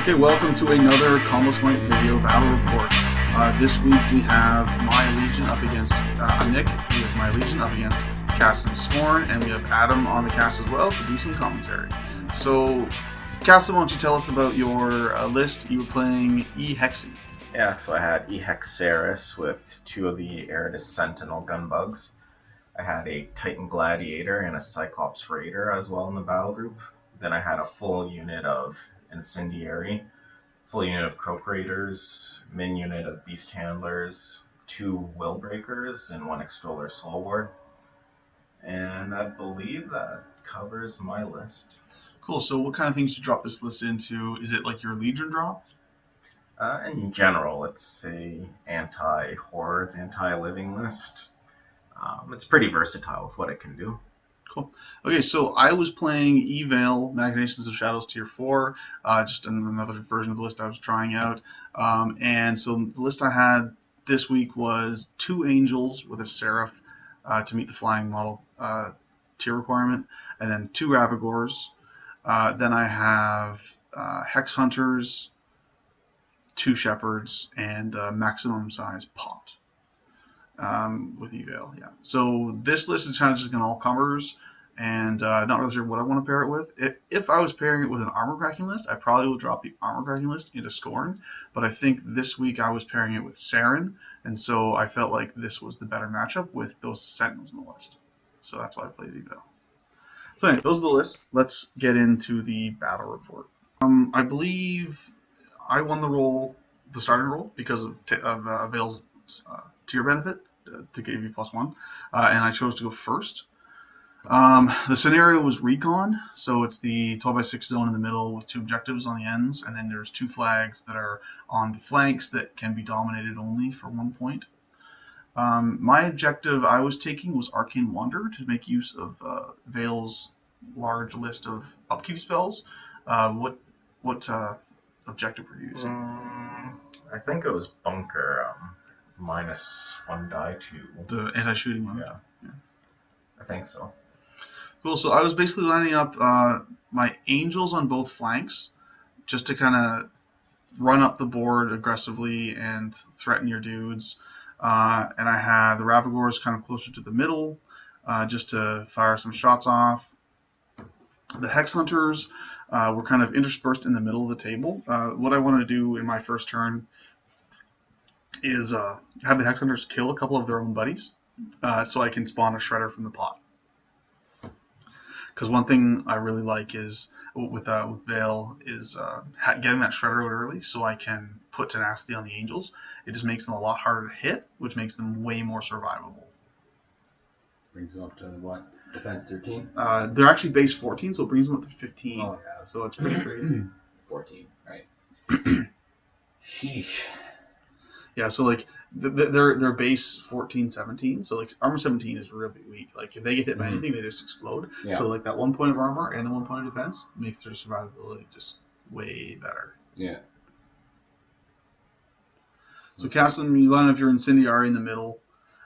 Okay, welcome to another Combo Smite video battle report. This week we have my Legion up against Nick. We have my Legion up against Kassem Skorne, and we have Adam on the cast as well to do some commentary. So, Kassem, why don't you tell us about your list? You were playing Hexi. Yeah, so I had Hexeris with 2 of the Aridus Sentinel gunbugs. I had a Titan Gladiator and a Cyclops Raider as well in the battle group. Then I had a full unit of Incendiary, full unit of Croak Raiders, min unit of Beast Handlers, 2 Willbreakers, and 1 Extoller Soul Ward. And I believe that covers my list. Cool, so what kind of things did you drop this list into? Is it like your Legion drop? In general, it's a anti-hordes, anti-living list. It's pretty versatile with what it can do. Cool. Okay, so I was playing Vayl2, Machinations of Shadows Tier 4, just another version of the list I was trying out. And so the list I had this week was 2 Angels with a Seraph to meet the Flying Model tier requirement, and then 2 Ravagors. Then I have Hex Hunters, 2 Shepherds, and maximum size pot. With Vayl2, yeah. So this list is kind of just an all-comers, and not really sure what I want to pair it with. If I was pairing it with an armor cracking list, I probably would drop the armor cracking list into Skorne, but I think this week I was pairing it with Saren, and so I felt like this was the better matchup with those Sentinels in the list. So that's why I played Vayl2. So anyway, those are the lists. Let's get into the battle report. I believe I won the starting role, because of Vayl's tier benefit to give you +1, and I chose to go first. The scenario was recon, so it's the 12x6 zone in the middle with 2 objectives on the ends, and then there's 2 flags that are on the flanks that can be dominated only for 1 point. My objective I was taking was Arcane Wander to make use of Vayl's large list of upkeep spells. What objective were you using? I think it was Bunker. -1 die to The anti-shooting one? Yeah. I think so. Cool, so I was basically lining up my Angels on both flanks just to kind of run up the board aggressively and threaten your dudes. And I had the Ravagors kind of closer to the middle just to fire some shots off. The Hex Hunters were kind of interspersed in the middle of the table. What I wanted to do in my first turn is have the Hex Hunters kill a couple of their own buddies so I can spawn a Shredder from the pot. Because one thing I really like is with Vayl is getting that Shredder out early so I can put Tenacity on the Angels. It just makes them a lot harder to hit, which makes them way more survivable. Brings them up to what? Defense 13? They're actually base 14, so it brings them up to 15. Oh, yeah. So it's pretty crazy. 14, right. Sheesh. Yeah, so like they're base 14, 17. So like armor 17 is really weak. Like if they get hit by anything, they just explode. Yeah. So like that 1 point of armor and the 1 point of defense makes their survivability just way better. Yeah. So Kassem, you line up your Incendiary in the middle.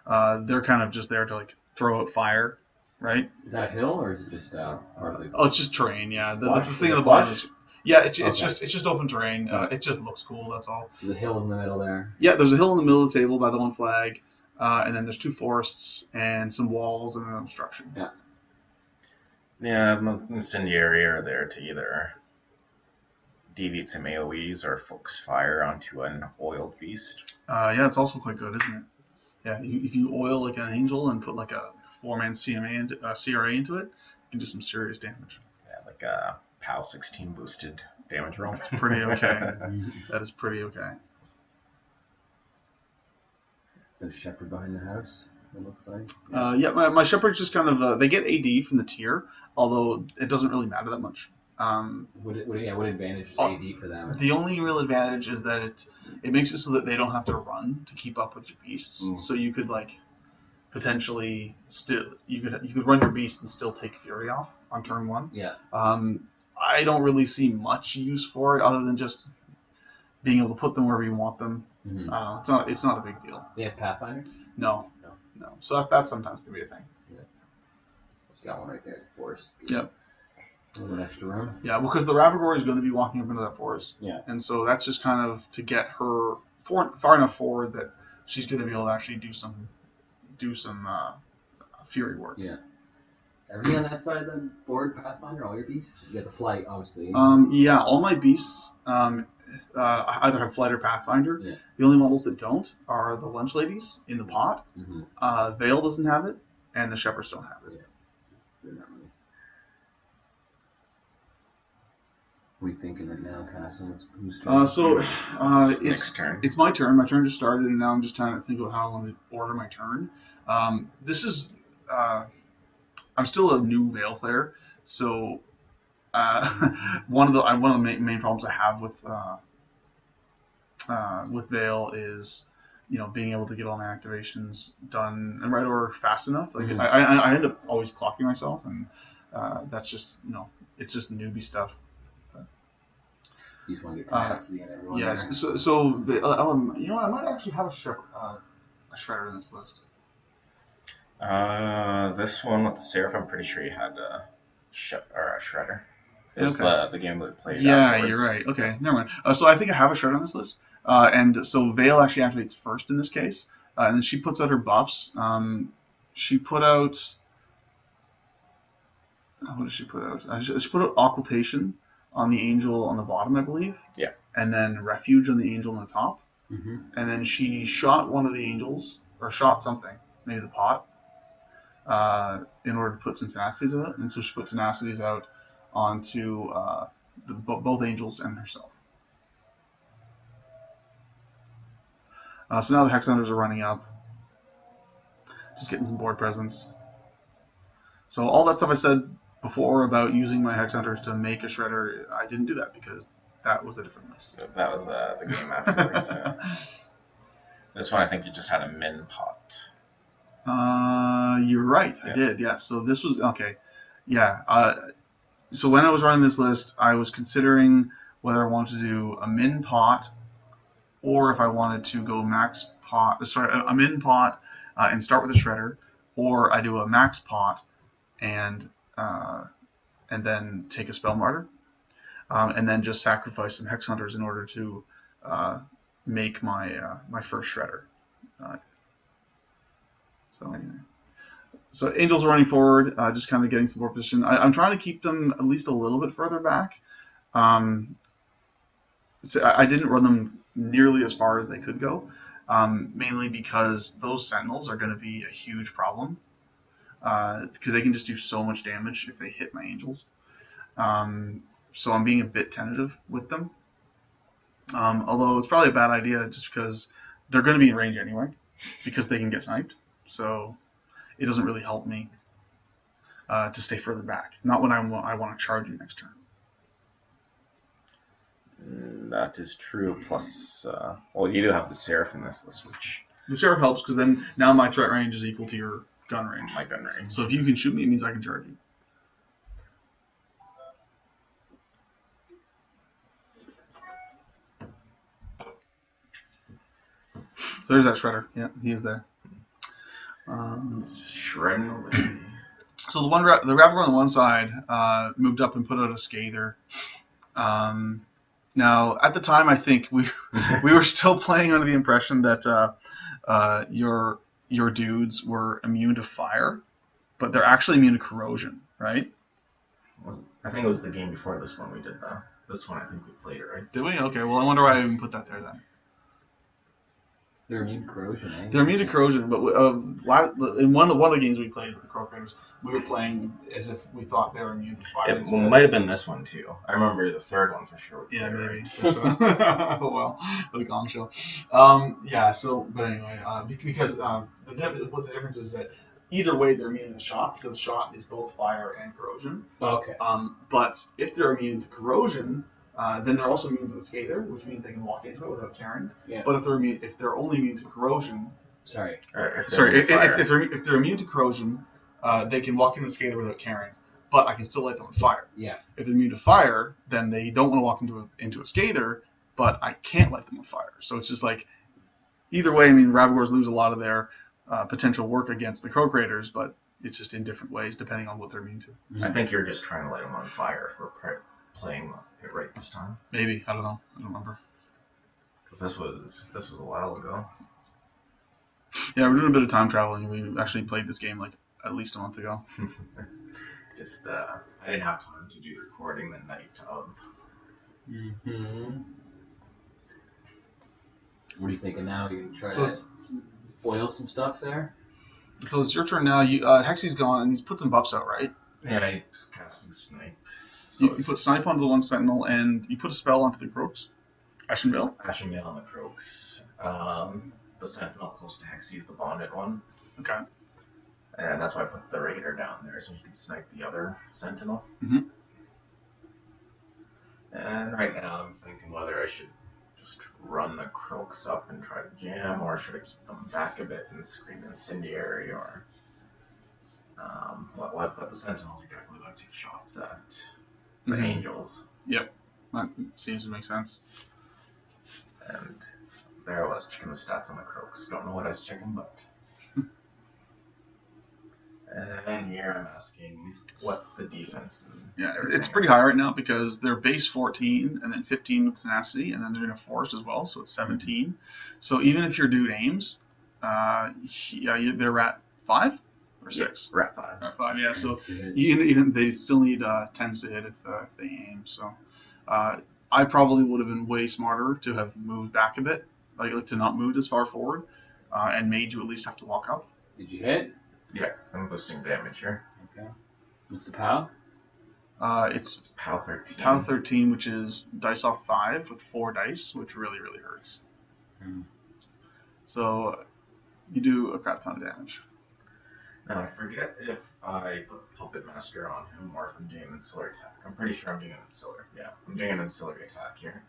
They're kind of just there to like throw out fire, right? Is that a hill or is it just hardly? Oh, it's just terrain. Yeah. The thing at at the bottom is. Yeah, it's just open terrain. It just looks cool. That's all. So the hill's in the middle there. Yeah, there's a hill in the middle of the table by the 1 flag, and then there's 2 forests and some walls and an obstruction. Yeah. Yeah, Incendiary are there to either deviate some AoEs or focus fire onto an oiled beast. Yeah, it's also quite good, isn't it? Yeah, if you oil like an Angel and put like a 4-man CRA into it, you can do some serious damage. Yeah, like a POW 16 boosted damage roll. It's pretty okay. That is pretty okay. There's a Shepherd behind the house, it looks like. Yeah, my Shepherds just kind of, they get AD from the tier, although it doesn't really matter that much. What advantage is AD for them? The only real advantage is that it makes it so that they don't have to run to keep up with your beasts. So you could like potentially you could run your beast and still take Fury off on turn 1. Yeah. I don't really see much use for it other than just being able to put them wherever you want them. It's not a big deal. They have Pathfinder? No. So that sometimes can be a thing. Yeah. It's got one right there, the forest. Yep. A little extra room. Yeah, because the Ravagore is going to be walking up into that forest. Yeah. And so that's just kind of to get her far enough forward that she's going to be able to actually do some fury work. Yeah. Everything on that side of the board, Pathfinder, all your beasts? You got the flight, obviously. Yeah, all my beasts either have flight or Pathfinder. Yeah. The only models that don't are the lunch ladies in the pot. Mm-hmm. Vayl doesn't have it, and the shepherds don't have it. Yeah. They're not really. What are you thinking right now, Kassem? Who's turn? It's Nick's turn. It's my turn. My turn just started, and now I'm just trying to think about how I want to order my turn. This is I'm still a new Vayl player, so one of the main problems I have with Vayl is, being able to get all my activations done in right order fast enough. Like Mhm. I end up always clocking myself, and that's just it's just newbie stuff. You just want to get tenacity and everyone. Yes. There. So I might actually have a shredder in this list. This one with the Seraph, I'm pretty sure you had a Shredder. It was the game that played. Yeah, afterwards. you're right. Okay, never mind. So I think I have a shredder on this list. And so Vayl actually activates first in this case. And then she puts out her buffs. She put out... What did she put out? She put out Occultation on the angel on the bottom, I believe. Yeah. And then Refuge on the angel on the top. Mm-hmm. And then she shot one of the angels, or shot something, maybe the pot, in order to put some tenacity to it. And so she put tenacities out onto both angels and herself. So now the Hex Hunters are running up. Just getting some board presence. So all that stuff I said before about using my Hex Hunters to make a Shredder, I didn't do that because that was a different list. That was the game afterwards. Yeah. This one, I think you just had a min pot. You're right. Yeah. I did. Yeah. So this was okay. Yeah. So when I was running this list, I was considering whether I wanted to do a min pot, or if I wanted to go max pot. Sorry, a min pot and start with a shredder, or I do a max pot and then take a spell martyr, and then just sacrifice some hex hunters in order to make my my first shredder. So anyway. So angels are running forward, just kind of getting some more position. I'm trying to keep them at least a little bit further back. So I didn't run them nearly as far as they could go, mainly because those sentinels are going to be a huge problem, because they can just do so much damage if they hit my angels. So I'm being a bit tentative with them. Although it's probably a bad idea just because they're going to be in range anyway, because they can get sniped. So it doesn't really help me to stay further back. Not when I want to charge you next turn. That is true. Plus, well, you do have the Seraph in this list, which... The Seraph helps because then now my threat range is equal to your gun range. My gun range. So if you can shoot me, it means I can charge you. So there's that Shredder. Yeah, he is there. Shredding away. So the Ravagore on the one side moved up and put out a Scather. Now, at the time, I think we were still playing under the impression that your dudes were immune to fire, but they're actually immune to corrosion, right? I think it was the game before this one we did that. This one I think we played it, right? Did we? Okay, well, I wonder why I even put that there then. They're immune to corrosion, eh? They're immune to corrosion, but in one of the games we played with the Crow Craters, we were playing as if we thought they were immune to fire. It might have been this one too. I remember the third one for sure. Yeah, maybe. Right? But, oh well, what a gong show. Yeah. So, but anyway, because what the difference is that either way they're immune to the shot, because shot is both fire and corrosion. Okay. But if they're immune to corrosion, then they're also immune to the Scather, which means they can walk into it without tearing. Yeah. But if they're only immune to corrosion, If they're immune to corrosion, they can walk into the Scather without tearing. But I can still light them on fire. Yeah. If they're immune to fire, then they don't want to walk into a Scather, but I can't light them on fire. So it's just like, either way, I mean, Ravagores lose a lot of their potential work against the Crow Craters, but It's just in different ways depending on what they're immune to. I think you're just trying to light them on fire if we're playing it right this time. Maybe, I don't know. I don't remember. Because this was a while ago. Yeah, we're doing a bit of time traveling. We actually played this game like at least a month ago. Just I didn't have time to do the recording the night of. What are you thinking now? You try to boil some stuff there? So it's your turn now. Hexy's gone and he's put some buffs out, right? Yeah, I just casting Snipe. So You put Snipe onto the one Sentinel and you put a spell onto the Croaks. Ashen Veil? Ashen Veil on the Croaks. The Sentinel close to Hexy is the bonded one. Okay. And that's why I put the Raider down there so he can snipe the other Sentinel. Mm-hmm. And right now I'm thinking whether I should just run the Croaks up and try to jam, or should I keep them back a bit and scream Incendiary, or... But the Sentinels are definitely going to take shots at the Angels. Yep. That seems to make sense. And there I was checking the stats on the Croaks. Don't know what I was checking, but... And here I'm asking what the defense and it's pretty high right now because they're base 14 and then 15 with tenacity, and then they're in a forest as well, so it's 17. So even if your dude aims, they're at 5 or 6. Rat 5. At 5, yeah. So even they still need 10s to hit if they aim. So I probably would have been way smarter to have moved back a bit, like to not move as far forward, and made you at least have to walk up. Did you hit? Yeah, so I'm boosting damage here. Okay. What's the POW? It's POW 13. POW 13, which is dice off 5 with 4 dice, which really, really hurts. So you do a crap ton of damage. Now I forget if I put Puppet Master on him or if I'm doing an ancillary attack. I'm pretty sure I'm doing an ancillary. Yeah, I'm doing an ancillary attack here.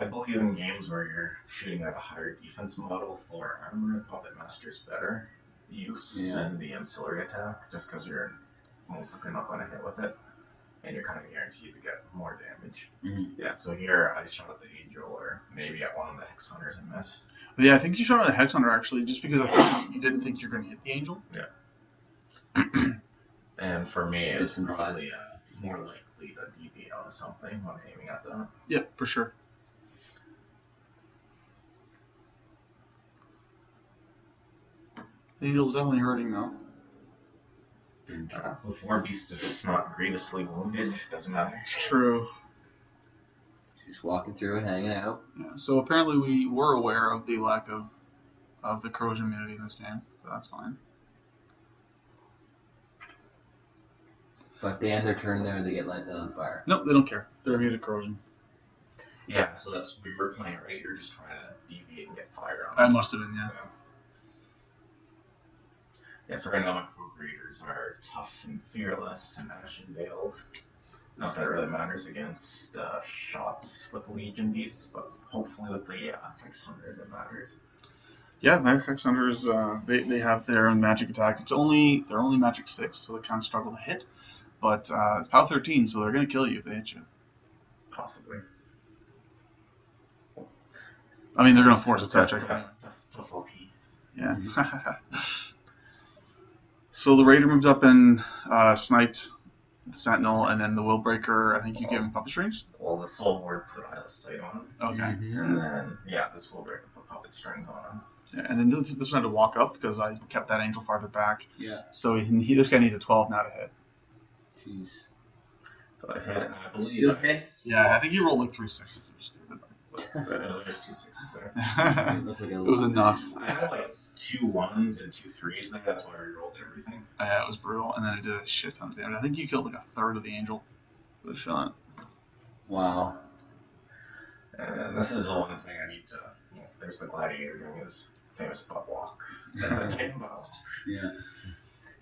I believe in games where you're shooting at a higher defense model, fuller armor, Puppet Master is better use than the ancillary attack, just because you're most likely not going to hit with it, and you're kind of guaranteed to get more damage. Yeah, so here I shot at the Angel, or maybe at one of the Hex Hunters and missed. Yeah, I think you shot at the Hex Hunter actually, just because I thought you didn't think you were going to hit the Angel. Yeah. And for me, it's probably more likely to deviate out of something when aiming at that. Yeah, for sure. The Angel's definitely hurting though. With War Beasts, if it's not grievously wounded, it doesn't matter. It's true. Just walking through it, hanging out. Yeah, so apparently we were aware of the lack of the corrosion immunity in this game, so that's fine. But at the end of their turn there, they get lighted on fire. Nope, they don't care. They're immune to corrosion. Yeah, so that's we were playing it right. You're just trying to deviate and get fire on. I must have been, yeah. Yeah, so right now my 4 Raiders are tough and fearless and ashen veiled. Not that it really matters against shots with the Legion Beasts, but hopefully with the Hex Hunters it matters. Yeah, the Hex Hunters, they have their own magic attack. They're only magic 6, so they kind of struggle to hit. But it's POW 13, so they're going to kill you if they hit you. Possibly. I mean, they're going to force a touch. Tough OP. Yeah. So the Raider moved up and sniped the Sentinel, and then the Willbreaker, I think you give him puppet strings? Well, the Soul Ward put Eyeless Sight on him. Okay. And then, this Willbreaker put puppet strings on him. Yeah, and then this one had to walk up because I kept that Angel farther back. Yeah. So this guy needs a 12 now to hit. Jeez. So I hit, and I believe... Still hits? Yeah, I think you rolled like 3 6s. There's 2 6s there. It was enough. I had like 2 1s and 2 3s. I think that's why I rolled everything. Yeah, it was brutal, and then it did a shit ton of damage. I think you killed like a third of the Angel with a shot. Wow. And this is the one thing I need to... there's the Gladiator doing his famous butt walk. Yeah.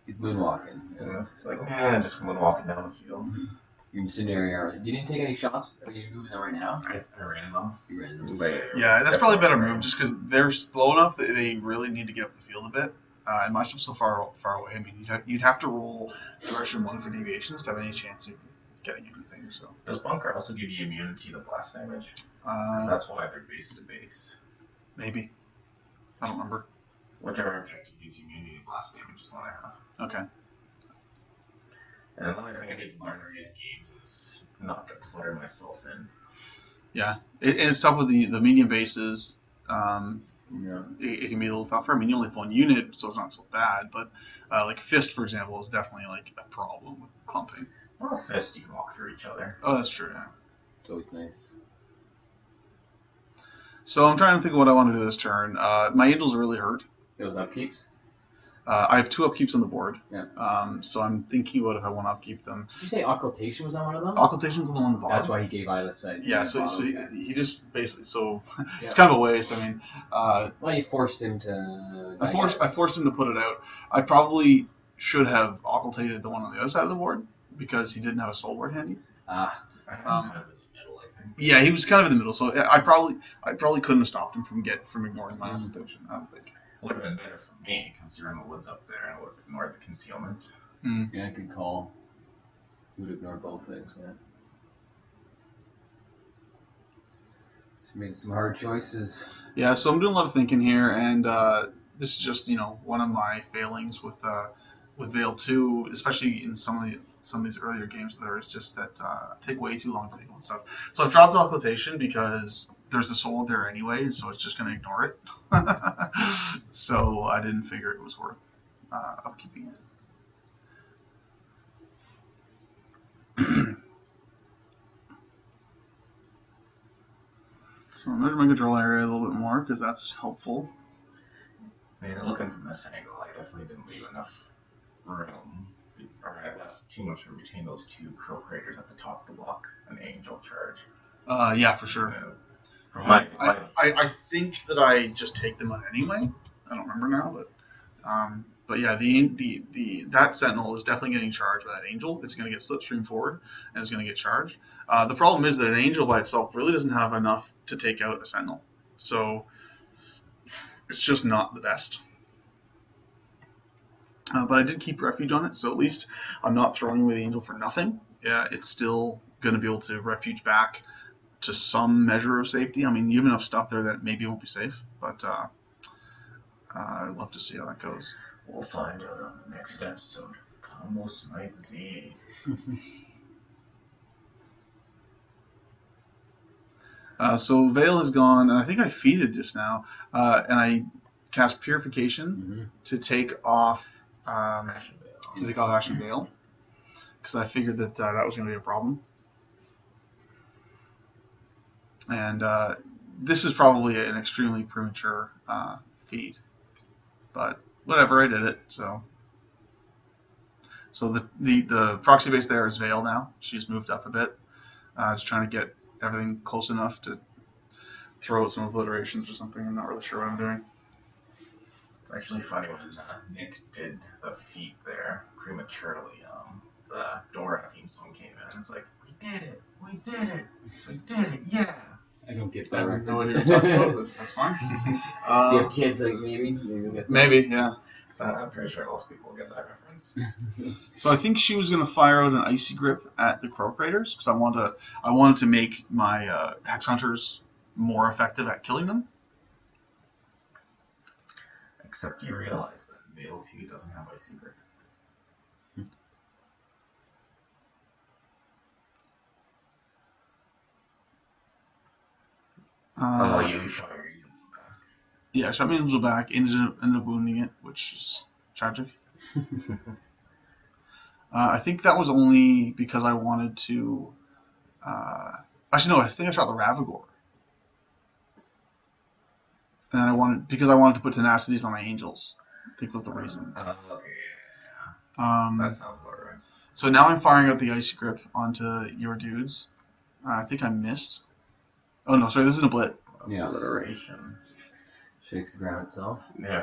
He's moonwalking. Yeah. It's like, just moonwalking down the field. Your incendiary arrow. You didn't take any shots? Are you moving them right now? I ran them. You ran them. Yeah, that's probably a better move, just because they're slow enough that they really need to get up the field a bit. And my stuff's so far away. I mean, you'd have to roll direction 1 for deviations to have any chance of getting anything. So does Bunker also give you immunity to blast damage? Because that's why they're base to base. Maybe. I don't remember. Whichever objective gives you immunity to blast damage is what I have. Okay. And another thing I need to learn in these games is not to clutter myself in. Yeah, it's tough with the medium bases. Yeah. It can be a little tougher. I mean, you only have one unit, so it's not so bad. But like Fist, for example, is definitely like a problem with clumping. Well, Fist, you can walk through each other. Oh, that's true. Yeah. It's always nice. So I'm trying to think of what I want to do this turn. My angels are really hurt. Those upkeeps? I have 2 upkeeps on the board. Yeah. So I'm thinking about if I want to upkeep them. Did you say Occultation was on one of them? Occultation's the one on the bottom. That's why he gave Vayl2. Yeah, so he just basically, so it's kind of a waste. I mean, well, you forced him to. I forced him to put it out. I probably should have occultated the one on the other side of the board because he didn't have a soul board handy. Kind of in the middle, I think. Yeah, he was kind of in the middle, so I probably couldn't have stopped him from ignoring my occultation. I don't think. It would have been better for me because you're in the woods up there, and I would have ignored the concealment. Yeah, good call. You would ignore both things, yeah. So made some hard choices. Yeah, so I'm doing a lot of thinking here, and this is just one of my failings with Vayl2, especially in some of these earlier games. There is just that take way too long to think about stuff. So I've dropped occultation because there's a soul there anyway, so it's just going to ignore it. So I didn't figure it was worth upkeeping it. So I'm measure my control area a little bit more because that's helpful. I mean, looking from this angle, I definitely didn't leave enough room, or I left too much room between those 2 crow craters at the top to block an angel charge. Yeah, for sure. I think that I just take them out anyway. I don't remember now, but yeah, that sentinel is definitely getting charged by that angel. It's going to get slipstream forward, and it's going to get charged. The problem is that an angel by itself really doesn't have enough to take out a sentinel, so it's just not the best. But I did keep refuge on it, so at least I'm not throwing away the angel for nothing. Yeah, it's still going to be able to refuge back to some measure of safety. I mean, you have enough stuff there that maybe it won't be safe, but I'd love to see how that goes. We'll find out on the next episode of Combo Smite Z. So Vayl is gone, and I think I feeded just now, and I cast Purification to take off Ashen Veil, because I figured that that was going to be a problem. And this is probably an extremely premature feed, but whatever, I did it. So the proxy base there is Vayl now. She's moved up a bit. Just trying to get everything close enough to throw out some obliterations or something. I'm not really sure what I'm doing. It's actually funny when Nick did the feat there prematurely. The Dora theme song came in, and it's like, we did it, we did it, we did it, yeah. I don't get that. I have no idea what you're talking about. That's fine. Do you have kids like maybe? Maybe, yeah. I'm pretty sure most people get that reference. So I think she was going to fire out an Icy Grip at the Crow Craters because I wanted to make my Hex Hunters more effective at killing them. Except you realize that Vayl2 doesn't have Icy Grip. You shot your angel back. Yeah, shot my angel back, ended up wounding it, which is tragic. I think that was only because I wanted to... actually, no, I think I shot the Ravagore. And because I wanted to put tenacities on my angels. I think was the reason. Okay, yeah. That sounds about right. So now I'm firing out the Icy Grip onto your dudes. I think I missed. Oh no, sorry, this is a blit. Yeah. Obliteration. Shakes the ground itself. Yeah,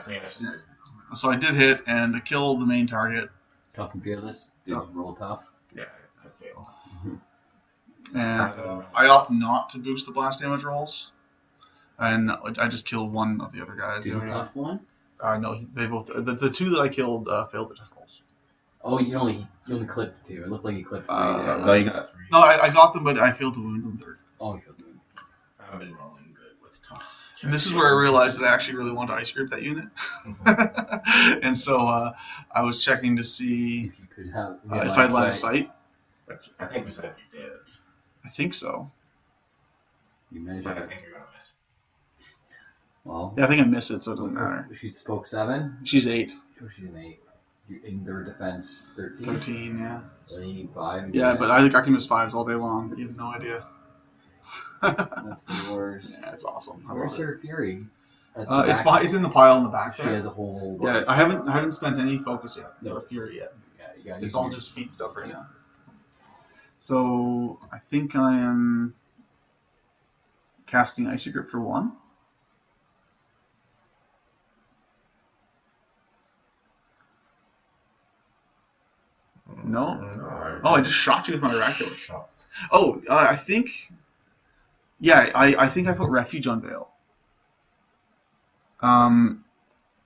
so I did hit and I killed the main target. Tough and fearless. Did you roll tough? Yeah, I failed. And I opt not to boost the blast damage rolls. And I just killed one of the other guys. Did you tough one? No, they both. The 2 that I killed failed the tough rolls. Oh, you only clipped 2. It looked like you clipped 3 there. No, you got 3. No, I got them, but I failed to wound them 3rd. Oh, you failed to wound. I've been rolling good with tough And this is where I realized that I actually really want to ice grip that unit. And so I was checking to see If you could have if I had line of sight. I think we said you did. I think so. You measured. But I think you're going to miss. Well, Yeah, I think I miss it, so it doesn't matter. She spoke 7. She's 8. Oh, she's an 8. In their defense, 13. 13, yeah. So you need 5. Yeah, but I think I can miss 5s all day long. You have no idea. That's the worst. Yeah, it's awesome. I Where's love it. her Fury? That's It's in the pile in the back She there. has a whole. Yeah, I haven't spent any focus yet. No Fury yet. Yeah, you got. It's all just feet stuff right now. So I think I am casting Icy Grip for 1. No. Oh, I just shot you with my Miraculous. Oh, I think. Yeah, I think I put Refuge on Vayl.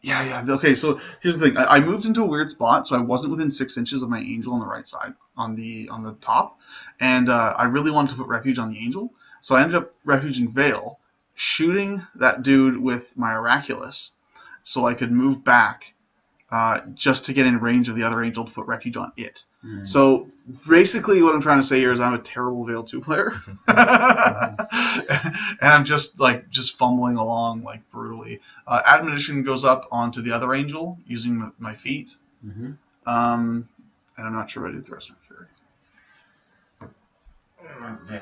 Yeah. Okay, so here's the thing. I moved into a weird spot, so I wasn't within 6 inches of my Angel on the right side, on the top, and I really wanted to put Refuge on the Angel, so I ended up refuging Vayl, shooting that dude with my Miraculous, so I could move back just to get in range of the other Angel to put Refuge on it. So basically what I'm trying to say here is I'm a terrible Vayl2 player. And I'm just fumbling along like brutally. Admonition goes up onto the other Angel using my feet. And I'm not sure what I did with the rest of my Fury.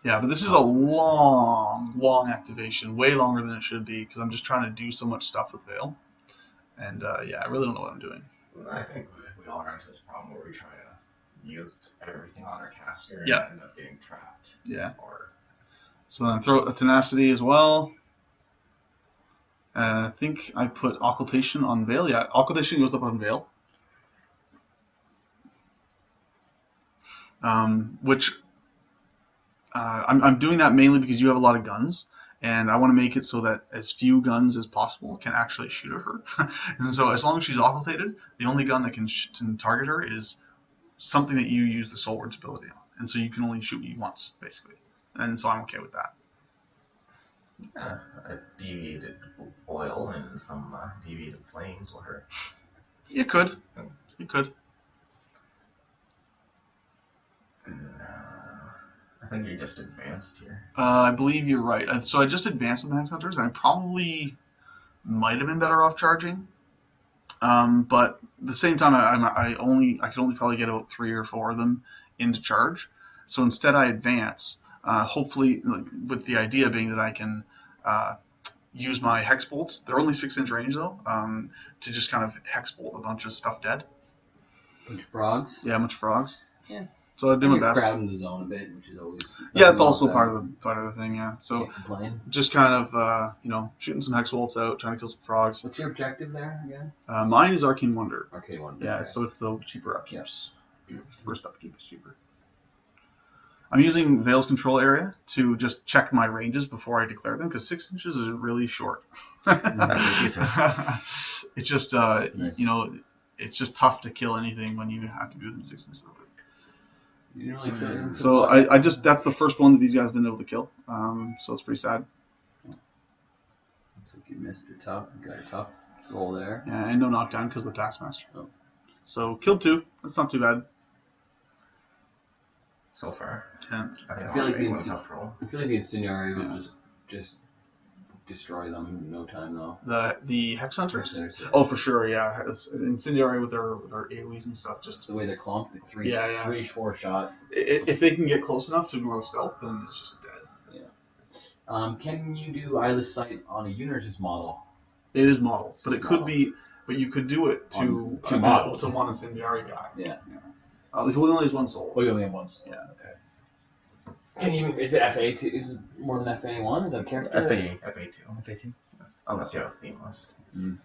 Yeah, but this is a long activation, way longer than it should be, because I'm just trying to do so much stuff with Vayl. And yeah, I really don't know what I'm doing. I think we all run into this problem where we try to use everything on our caster and Yeah. end up getting trapped. Yeah. Or So then throw a Tenacity as well. I think I put Occultation on Vayl. Yeah, Occultation goes up on Vayl. Which I'm doing that mainly because you have a lot of guns, and I want to make it so that as few guns as possible can actually shoot at her. And so as long as she's occultated, the only gun that can target her is something that you use the Soul Words ability on. And so you can only shoot me once, basically. And so I'm okay with that. a deviated oil and some deviated flames will hurt. You could. You could. I think you just advanced here. I believe you're right. So I just advanced with the Hex Hunters, and I probably might have been better off charging. But at the same time, I could only probably get about 3 or 4 of them into charge. So instead, I advance. Hopefully, with the idea being that I can use my Hex Bolts. They're only 6-inch range though, to just kind of Hex Bolt a bunch of stuff dead. Bunch of frogs. Yeah, a bunch of frogs. Yeah. So I do my best. Crowding the zone a bit, which is always. Yeah, it's also part of the thing. Yeah. So Can't complain. just kind of shooting some Hex Bolts out, trying to kill some frogs. What's your objective there again? Mine is Arcane Wonder. Arcane Wonder. Yeah, okay. so it's the cheaper upkeeps. First upkeep is cheaper. I'm using Vayl's control area to just check my ranges before I declare them, because 6 inches is really short. It's just Nice. it's just tough to kill anything when you have to be within 6 inches of it. You didn't really kill him. So I just that's the first one that these guys have been able to kill. So it's pretty sad. Looks like you missed your tough. You got a tough roll there. Yeah, and no knockdown because of the Taskmaster. Oh. So killed 2. That's not too bad. So far. Yeah. I feel like tough roll. I feel like the Incendiary would just destroy them in no time though. The Hex Hunters? Hexeris2. Oh, for sure, yeah. It's Incendiary with their AoEs and stuff. Just The way they're clumped, like 4 shots. if they can get close enough to ignore the stealth, then it's just dead. Yeah. Can you do eyeless sight on a Unisys model? It is model, but it could be. But you could do it to two models. to one Incendiary guy. Yeah. He only has 1 soul. Oh, you only have 1. Yeah. Okay. Can you? Is it FA two? Is it more than FA1? Is that a character? FA2. FA2. Unless you have a theme list. Mm.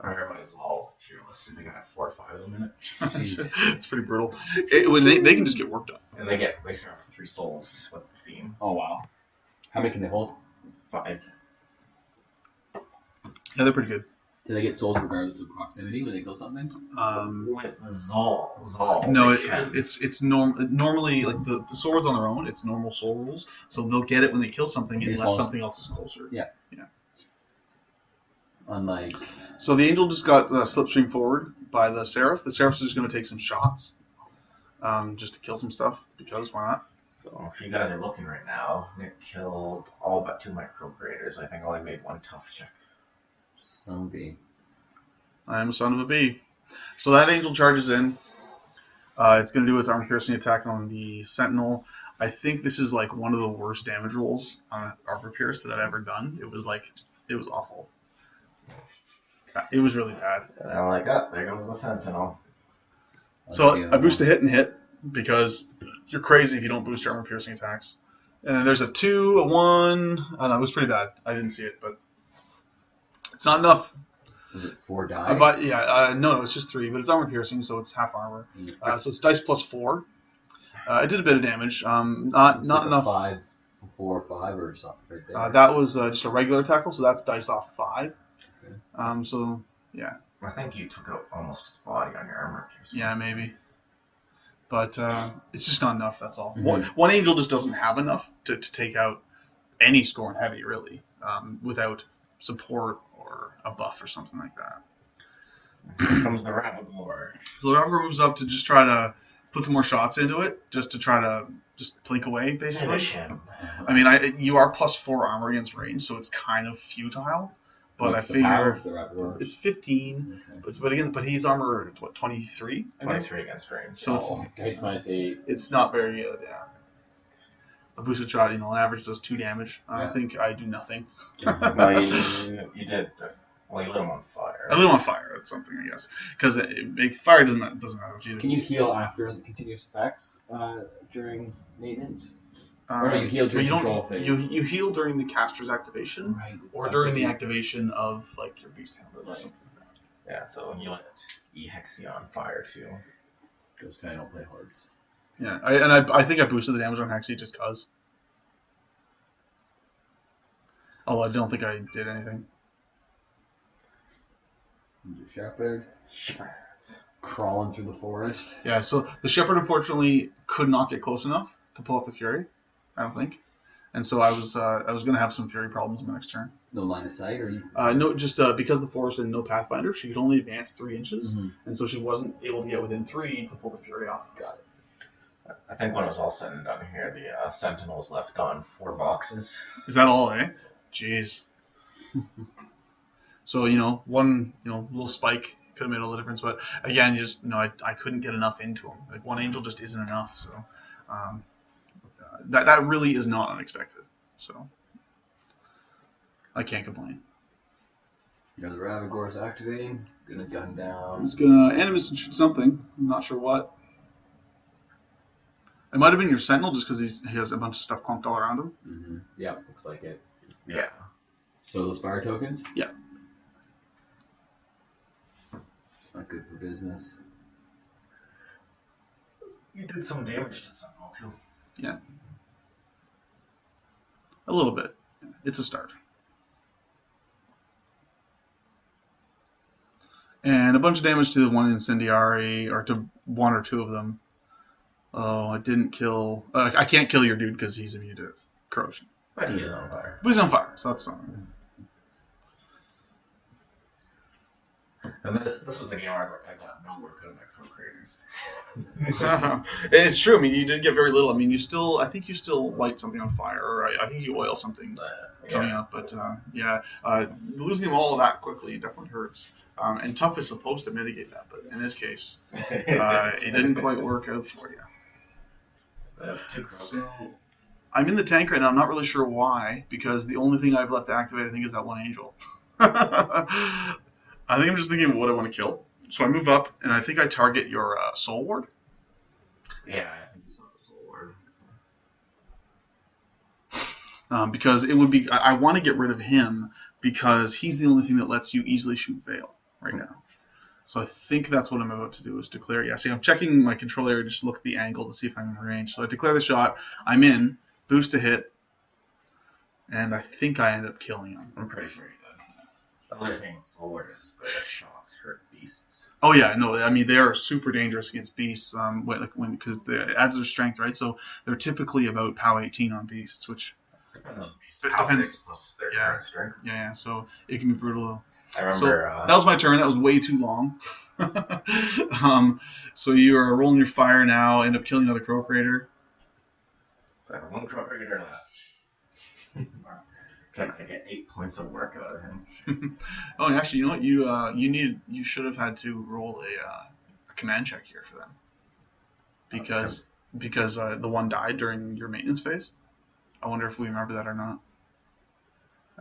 Everybody's all tier listed. They got 4 or 5 of them in it. It's pretty brutal. They can just get work done. And they start with 3 souls with the theme. Oh wow. How many can they hold? 5. Yeah, they're pretty good. Do they get sold regardless of proximity when they kill something? With Zol. No, they can. normally like the swords on their own. It's normal soul rules, so they'll get it when they kill something unless something else is closer. Yeah. Unlike. So the angel just got slipstream forward by the seraph. The seraph's just going to take some shots, just to kill some stuff because why not? So if you guys are looking right now, Nick killed all but 2 micrograders. I think only made 1 tough check. Son of a. I am a son of a bee. So that angel charges in. It's going to do its armor piercing attack on the sentinel. I think this is like one of the worst damage rolls on armor pierce that I've ever done. It was awful. It was really bad. And I'm like, oh, there goes the sentinel. So I boost a hit and hit because you're crazy if you don't boost your armor piercing attacks. And then there's a 2, a 1. I don't know, it was pretty bad. I didn't see it, but it's not enough. Was it 4 die? No, it's just 3, but it's armor piercing, so it's half armor. So it's dice plus 4. It did a bit of damage. Not like enough. 5, 4, 5 or something right there. That was just a regular tackle, so that's dice off 5. Okay. So yeah. I think you took out almost his body on your armor piercing. Yeah, maybe. But it's just not enough. That's all. Mm-hmm. One angel just doesn't have enough to take out any Skorne heavy really, without support or a buff or something like that. Here comes the Ravagore. So the Ravagore moves up to just try to put some more shots into it, just to try to just plink away, basically. Finish him. I mean, you are plus 4 armor against range, so it's kind of futile. But What's I the power figure of the Ravagore? it's 15. Okay. But he's armor what 23? 23 against range. So dice minus 8. it's not very good. Yeah. A boosted shot, on average does 2 damage. I think I do nothing. Well, you did. Well, you lit him on fire. I lit him on fire. That's something, I guess, because fire doesn't matter either. Can you heal after the continuous effects during maintenance? Or no, you heal during control phase. You heal during the caster's activation, Right. or during the activation of like your beast handler or something like that. Yeah, so you lit Hexeris on fire too. Because I don't play hordes. Yeah, I think I boosted the damage on Hexy just cause. Although I don't think I did anything. Your shepherd. Crawling through the forest. Yeah, so the shepherd unfortunately could not get close enough to pull off the fury, I don't think, and so I was going to have some fury problems in my next turn. No line of sight, or you? No, just because the forest had no pathfinder, she could only advance 3 inches, and so she wasn't able to get within 3 to pull the fury off. Got it. I think when it was all said and done here, the sentinels left on 4 boxes. Is that all, eh? Jeez. So one little spike could have made all the difference, but again, I couldn't get enough into him. Like one angel just isn't enough, so. That really is not unexpected, so I can't complain. The Ravagore's activating. Gonna gun down. It's gonna animus and shoot something. I'm not sure what. It might have been your sentinel, just because he has a bunch of stuff clumped all around him. Mm-hmm. Yeah, looks like it. Yeah. So those fire tokens? Yeah. It's not good for business. You did some damage to sentinel too. Yeah. A little bit. It's a start. And a bunch of damage to the one incendiary, or to 1 or 2 of them. Oh, I didn't kill. I can't kill your dude because he's immune to corrosion. But he is on fire. But he's on fire, so that's something. And this was the game where I was like, I got no work out of my And it's true. I mean, you did get very little. I mean, I think you still light something on fire, or I think you oil something coming up. But losing all of that quickly definitely hurts. And tough is supposed to mitigate that, but in this case, it didn't quite work out for you. So I'm in the tank right now. I'm not really sure why, because the only thing I've left to activate, I think, is that one angel. I think I'm just thinking of what I want to kill. So I move up, and I think I target your soul ward. Yeah, I think you saw the soul ward. Because it would be, I want to get rid of him because he's the only thing that lets you easily shoot Vayl right now. So I think that's what I'm about to do, is declare. Yeah, see, I'm checking my control area just to look at the angle to see if I'm in range. So I declare the shot. I'm in, boost a hit, and I think I end up killing him. I'm pretty sure you did. Another thing with solar is the shots hurt beasts. Oh yeah, no, I mean they are super dangerous against beasts. Because it adds their strength, right? So they're typically about POW 18 on beasts, which Depends on the beast. It POW depends. 6 plus their Yeah. current strength. yeah, so it can be brutal. I remember. That was my turn. That was way too long. So you are rolling your fire now. End up killing another crow raider. So I have one crow raider left. Can I get 8 points of work out of him? Oh, and actually, you know what? You should have had to roll a command check here for them because the one died during your maintenance phase. I wonder if we remember that or not.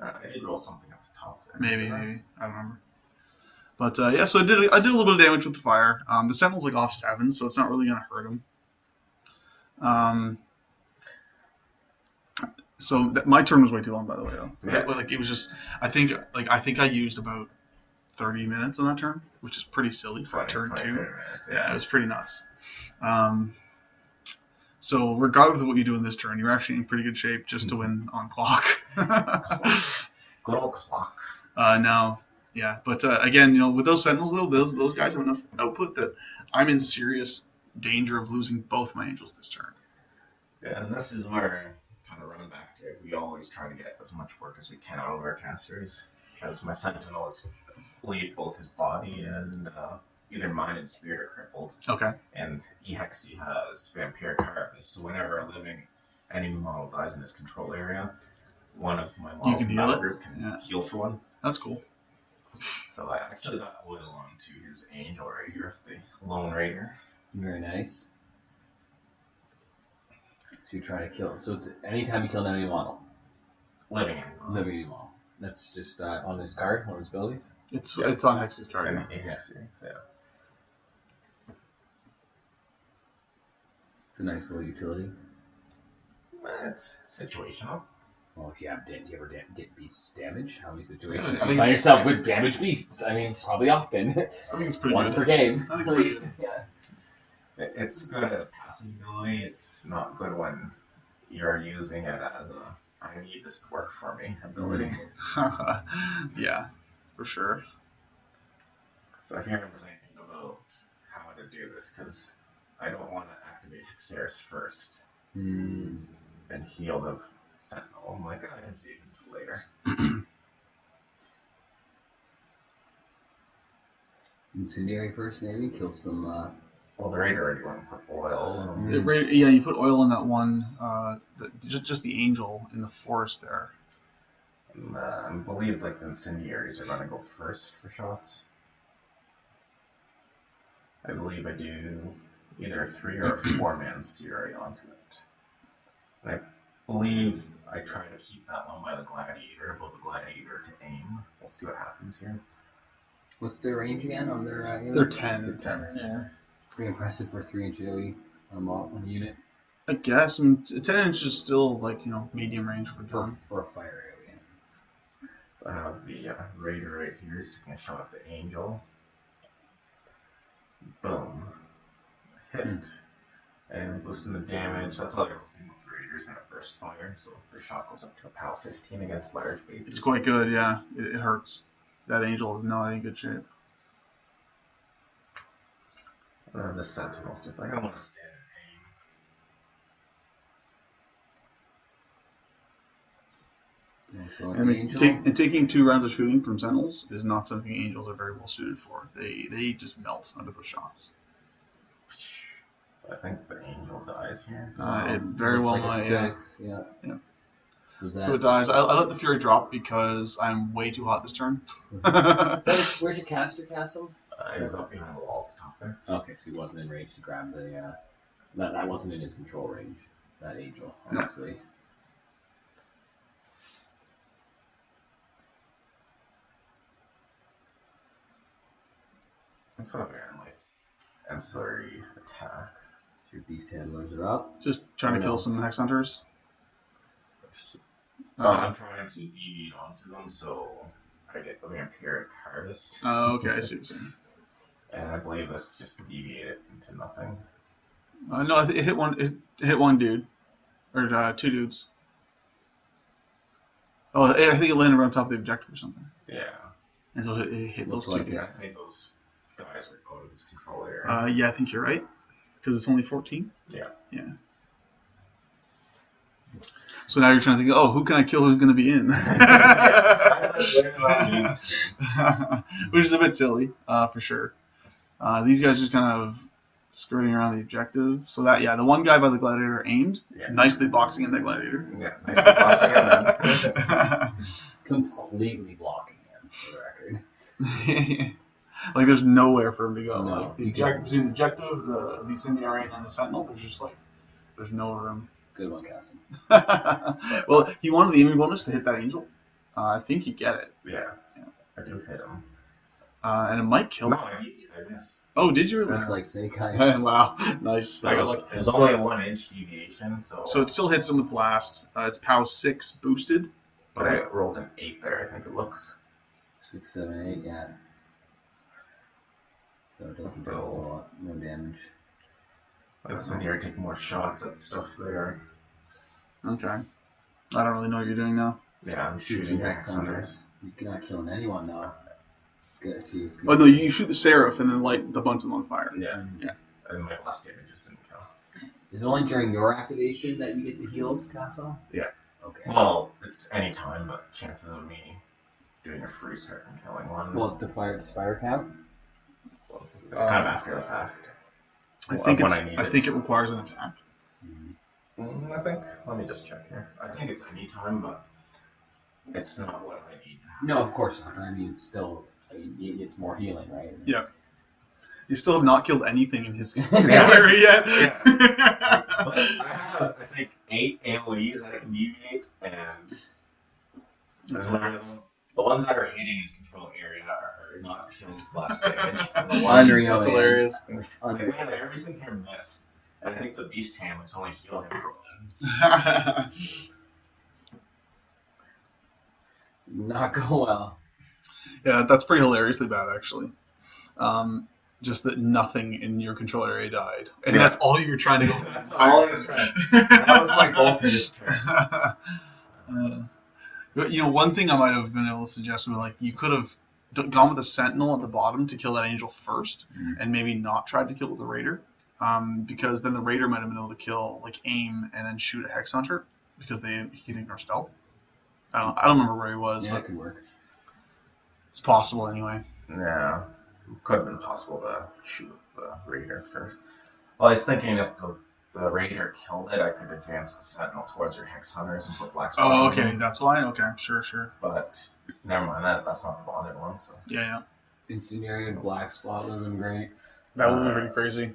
I did roll something at the top there. Maybe I don't remember. But yeah, so I did a little bit of damage with the fire. The sentinel's like off 7, so it's not really gonna hurt him. So my turn was way too long, by the way, though. Yeah. Like it was just, I think I used about 30 minutes on that turn, which is pretty silly for a turn 2. Minutes, Yeah, it was pretty nuts. So regardless of what you do in this turn, you're actually in pretty good shape just to win on clock. Good old clock. Now, yeah, but again, with those sentinels though, those guys have enough output that I'm in serious danger of losing both my angels this turn. Yeah, and this is where kind of running back to, we always try to get as much work as we can out of our casters, because my sentinel is bleed both his body and either mind and spirit are crippled. Okay. And Hexi has vampiric harvest, so whenever a living enemy model dies in his control area, one of my models in that group can heal for one. That's cool. So I actually got oil onto his angel right here with the Lone Raider. Very nice. So you try to kill. So it's anytime you kill an enemy model. Living enemy model. Living enemy model. That's just on his card, one of his abilities. It's on Hex's card. And Hexi, yeah. It's a nice little utility. It's situational. Well, if you have, do you ever get beasts damage? How many situations I do think you find yourself with damaged beasts? I mean, probably often. I think it's pretty Once good. per game. I think it's pretty good. Yeah. It's good as a passive ability. It's not good when you're using it as a I need this to work for me ability. Yeah, for sure. So here I'm thinking about how to do this because I don't want to activate Hexeris first and heal the Sentinel. I'm like, I can save him until later. Incendiary first, maybe kill some. Well, the Raider already went and put oil. Yeah, you put oil in that one, just the angel in the forest there. And, I believe like the incendiaries are going to go first for shots. I believe I do either a 3 or a 4-man Siri onto it. And I believe I try to keep that one by the gladiator, above the gladiator to aim. We'll see what happens here. What's their range again on their? They're 10. They're 10. Yeah. Pretty impressive for 3-inch AoE on a unit. I guess 10 inch is still like medium range for drone. For a fire area. So I have the Raider right here is taking a shot at the angel. Boom. Hit. And boosting the damage. That's the other thing with the Raiders that burst fire, so their shot goes up to a POW 15 against large bases. It's quite good, yeah. It hurts. That angel is not in good shape. And then the Sentinel's just like, I want to stand and aim. So And, angel. taking 2 rounds of shooting from Sentinels is not something angels are very well suited for. They just melt under those shots. I think the angel dies here. It very well like might. 6. Yeah. So it dies. I let the Fury drop because I'm way too hot this turn. Where's your caster, Kassem? He's up behind the wall at the top there. Okay, so he wasn't in range to grab the. That wasn't in his control range. That angel, honestly. It's not very like ancillary attack. Your beast handlers are up. Just trying to kill some Hex Hunters. I'm trying to deviate onto them so I get the vampiric harvest. Okay, I see what you're saying. And I believe this just deviated into nothing. No, it hit one. It hit one dude, or 2 dudes. Oh, I think it landed right on top of the objective or something. Yeah. and so it hit those Looks two. like Yeah, it. I think those guys are out of this control area. Yeah, I think you're right, because it's only 14. Yeah. Yeah. So now you're trying to think, oh, who can I kill? Who's going to be in? Which is a bit silly, for sure. These guys just kind of skirting around the objective. So that, yeah, the one guy by the gladiator aimed, nicely boxing in the gladiator. Yeah, nicely boxing in. Completely blocking him, for the record. Like there's nowhere for him to go. No, Like between the objective, the incendiary, and then the sentinel, there's just like there's no room. Good one, Kassem. Well, he wanted the aiming bonus to hit that angel. I think you get it. Yeah. I do hit him. And it might kill. No, I missed. Oh, did you? That's like say, guys. Wow, nice. There's only a 1 inch deviation, so it still hits him with blast. It's POW 6 boosted. But I rolled an 8 there, I think it looks. 6, 7, 8, yeah. So it doesn't do a whole lot, no damage. That's when you're taking more shots at stuff there. Okay. I don't really know what you're doing now. Yeah, I'm shooting Hex hunters. hunters. You're not killing anyone though. Good if you. Oh no, you shoot the seraph and then light the bunch of them on fire. Yeah. Yeah. And my last damage just didn't kill. Is it only during your activation that you get the heals, Kassem? Yeah. Okay. Well, it's any time, but chances of me doing a free start and killing one. Well, does fire count? Well, it's kind of after the fact. I think when I think it requires an attack. I think. Let me just check here. I think it's any time, but it's not what I need. No, of course not. But I mean, it's still. I mean, it's more healing, right? Yeah. You still have not killed anything in his Yeah. area yet. Yeah. But I have, I think, 8 AoEs that I can deviate, and the ones that are hitting his control area are not killing blast damage. Unreal, That's man. hilarious. Everything here missed. And I think the beast handlers only heal him for 1. Not go well. Yeah, that's pretty hilariously bad, actually. Just that nothing in your control area died, and that's all you were trying to go. That's all I was trying. That was my goal for this turn. But, one thing I might have been able to suggest was like you could have gone with the sentinel at the bottom to kill that angel first, and maybe not tried to kill with the raider, because then the raider might have been able to kill, like aim and then shoot a hex hunter because he can ignore stealth. I don't remember where he was, Yeah, but it could work. it's possible anyway. Yeah. Could have been possible to shoot the raider first. Well, I was thinking if the raider killed it, I could advance the sentinel towards your hex hunters and put black spot Oh, on okay, them. that's why. Okay, sure. But never mind, that's not the bonded one. So Yeah. Incendiary and black spot would have been great. That would be pretty crazy.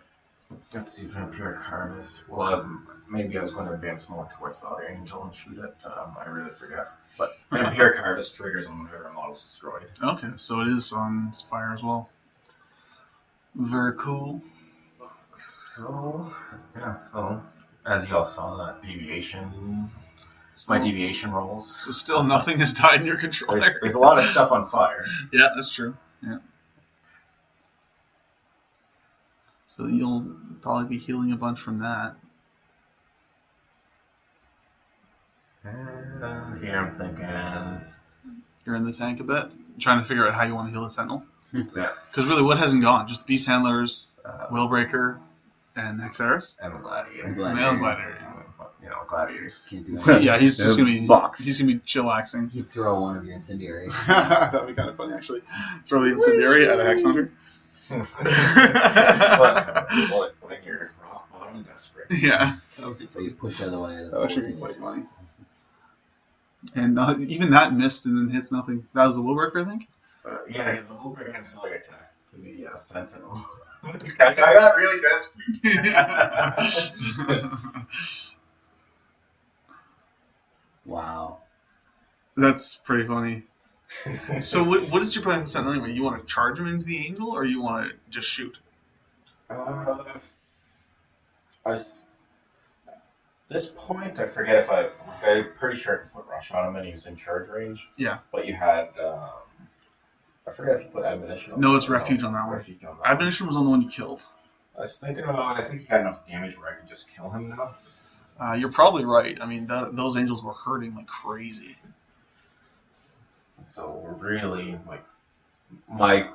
let's see, Vampiric Harvest. Well, maybe I was going to advance more towards the other angel and shoot it. I really forgot. But Vampiric Harvest triggers on whenever a model is destroyed. Okay, so it is on fire as well. Very cool. So as you all saw, that deviation. My deviation rolls. So still nothing has died in your control area. There's a lot of stuff on fire. Yeah, that's true. Yeah. So you'll probably be healing a bunch from that. And here I'm thinking. You're in the tank a bit, trying to figure out how you want to heal the sentinel. Yeah. Because really, what hasn't gone? Just the beast handlers, Willbreaker, and Hexeris. And the gladiator. Male gladiator. Gladiators. Can't do anything. Yeah, he's just gonna be box. He's gonna be chillaxing. You throw one of your incendiary. That'd be kind of funny, actually. Throw the incendiary at a hex hunter. When you're rock bottom desperate. Yeah, that would be Or funny. you push the other way. That would actually be quite funny. And even that missed and then hits nothing. That was the Willbreaker, I think. Yeah, the whole big ancillary attack to the sentinel. I got really desperate. Wow. That's pretty funny. So what is your plan with Sentinel anyway? You want to charge him into the angel, or you want to just shoot? This point, I forget if I'm pretty sure I could put rush on him and he was in charge range. Yeah. But you had, I forget if you put admonition on. No, it's refuge on that one. Refuge on that Admonition was on the one you killed. one. I was thinking about. I think he got enough damage where I could just kill him now. You're probably right. I mean, those angels were hurting like crazy. So we're really My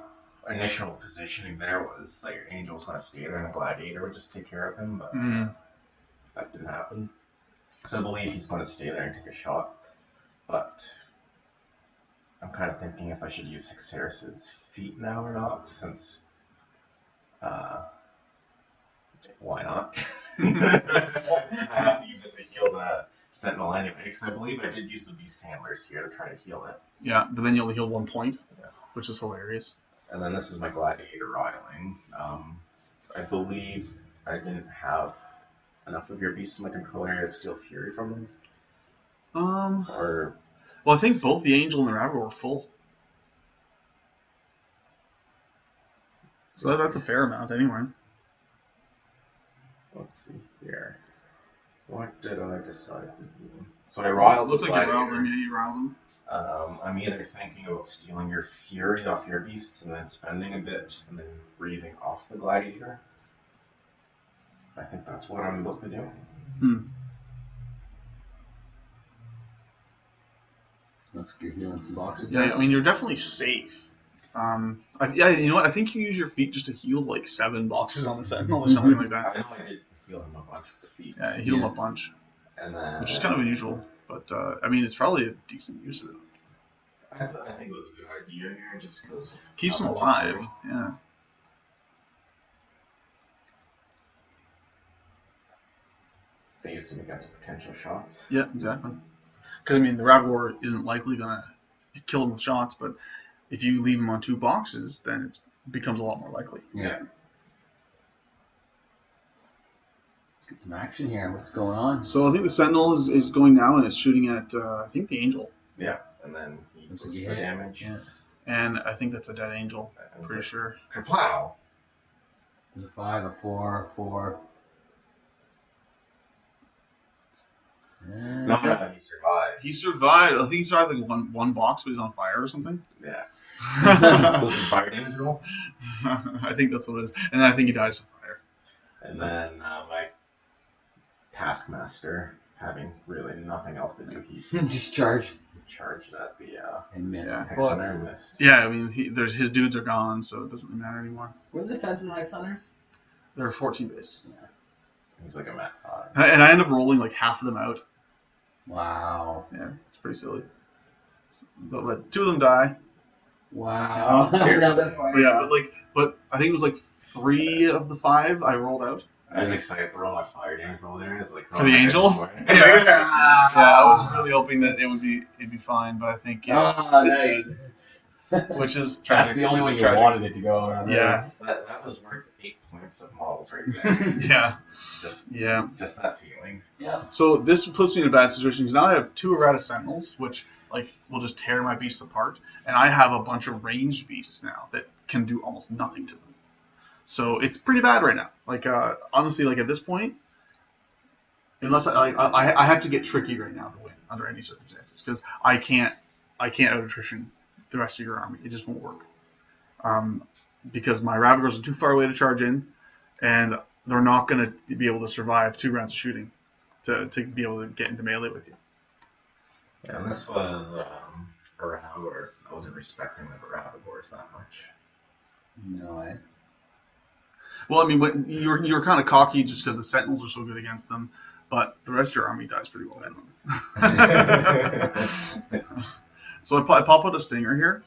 initial positioning there was like your angel was going to stay there and a gladiator would just take care of him, but that didn't happen. So I believe he's going to stay there and take a shot, but I'm kind of thinking if I should use Hexeris' feet now or not, since why not? I have to use it to heal the Sentinel anyway, because I believe I did use the Beast Handlers here to try to heal it. Yeah, but then you only heal 1 point, which is hilarious. And then this is my Gladiator riling. I believe I didn't have enough of your beasts in my control area to steal Fury from them. Well, I think both the Angel and the Rabbit were full. So that's a fair amount anyway. Let's see here. What did I decide to do? So I riled the Looks like you Gladiator. riled them, yeah, you riled them. I'm either thinking about stealing your Fury off your beasts and then spending a bit and then breathing off the Gladiator. I think that's what I'm about to do. Looks like you're healing some boxes. Yeah, I mean, you're definitely safe. Yeah, you know what? I think you use your feet just to heal like 7 boxes on the Sentinel or something like that. I know I did heal him a bunch with the feet. Yeah, heal him a bunch. And then, which is kind of unusual, but I mean, it's probably a decent use of it. I think it was a good idea here, just because Keeps him alive. Yeah. Saves him against potential shots. Yeah, exactly. Because I mean, the Rabor isn't likely gonna kill him with shots, but if you leave him on 2 boxes, then it becomes a lot more likely. Yeah. Let's get some action here. What's going on? So I think the Sentinel is going now and it's shooting at I think the Angel. Yeah, and then he puts the damage. Yeah. And I think that's a dead Angel. I'm pretty sure. Kerplow! There's a 5, a 4, a 4. No, he survived. He survived. I think he survived like one box, but he's on fire or something. Yeah. Was he fire angel? I think that's what it is. And then I think he dies of fire. And then my Taskmaster, having really nothing else to do, he just charged at the and missed. Hexener and missed. Yeah, I mean, his dudes are gone, so it doesn't really matter anymore. What are the defense of the Hex Hunters? They're 14 base. Yeah. He's like a Mat 5. And I end up rolling like half of them out. Wow. Yeah, it's pretty silly. But 2 of them die. Wow. Now they're firing. But yeah, but I think it was like 3 of the 5 I rolled out. I was excited to roll my fire damage roll there. It's like For the Angel? Yeah, I was really hoping that it'd be fine, but I think nice. Which is That's tragic. the only one you Tragic. wanted it to go around. Yeah. That was worth 8 points of models right there. Yeah. Just that feeling. Yeah. So this puts me in a bad situation because now I have 2 errata Sentinels, which will just tear my beasts apart, and I have a bunch of ranged beasts now that can do almost nothing to them. So it's pretty bad right now. Honestly, at this point, unless I have to get tricky right now to win under any circumstances because I can't out attrition the rest of your army. It just won't work. Because my Ravagors are too far away to charge in, and they're not going to be able to survive 2 rounds of shooting to be able to get into melee with you. Yeah, and this was a round where I wasn't respecting the Ravagors that much. No, Well, I mean, when you're kind of cocky just because the Sentinels are so good against them, but the rest of your army dies pretty well from them. So I pop out a Stinger here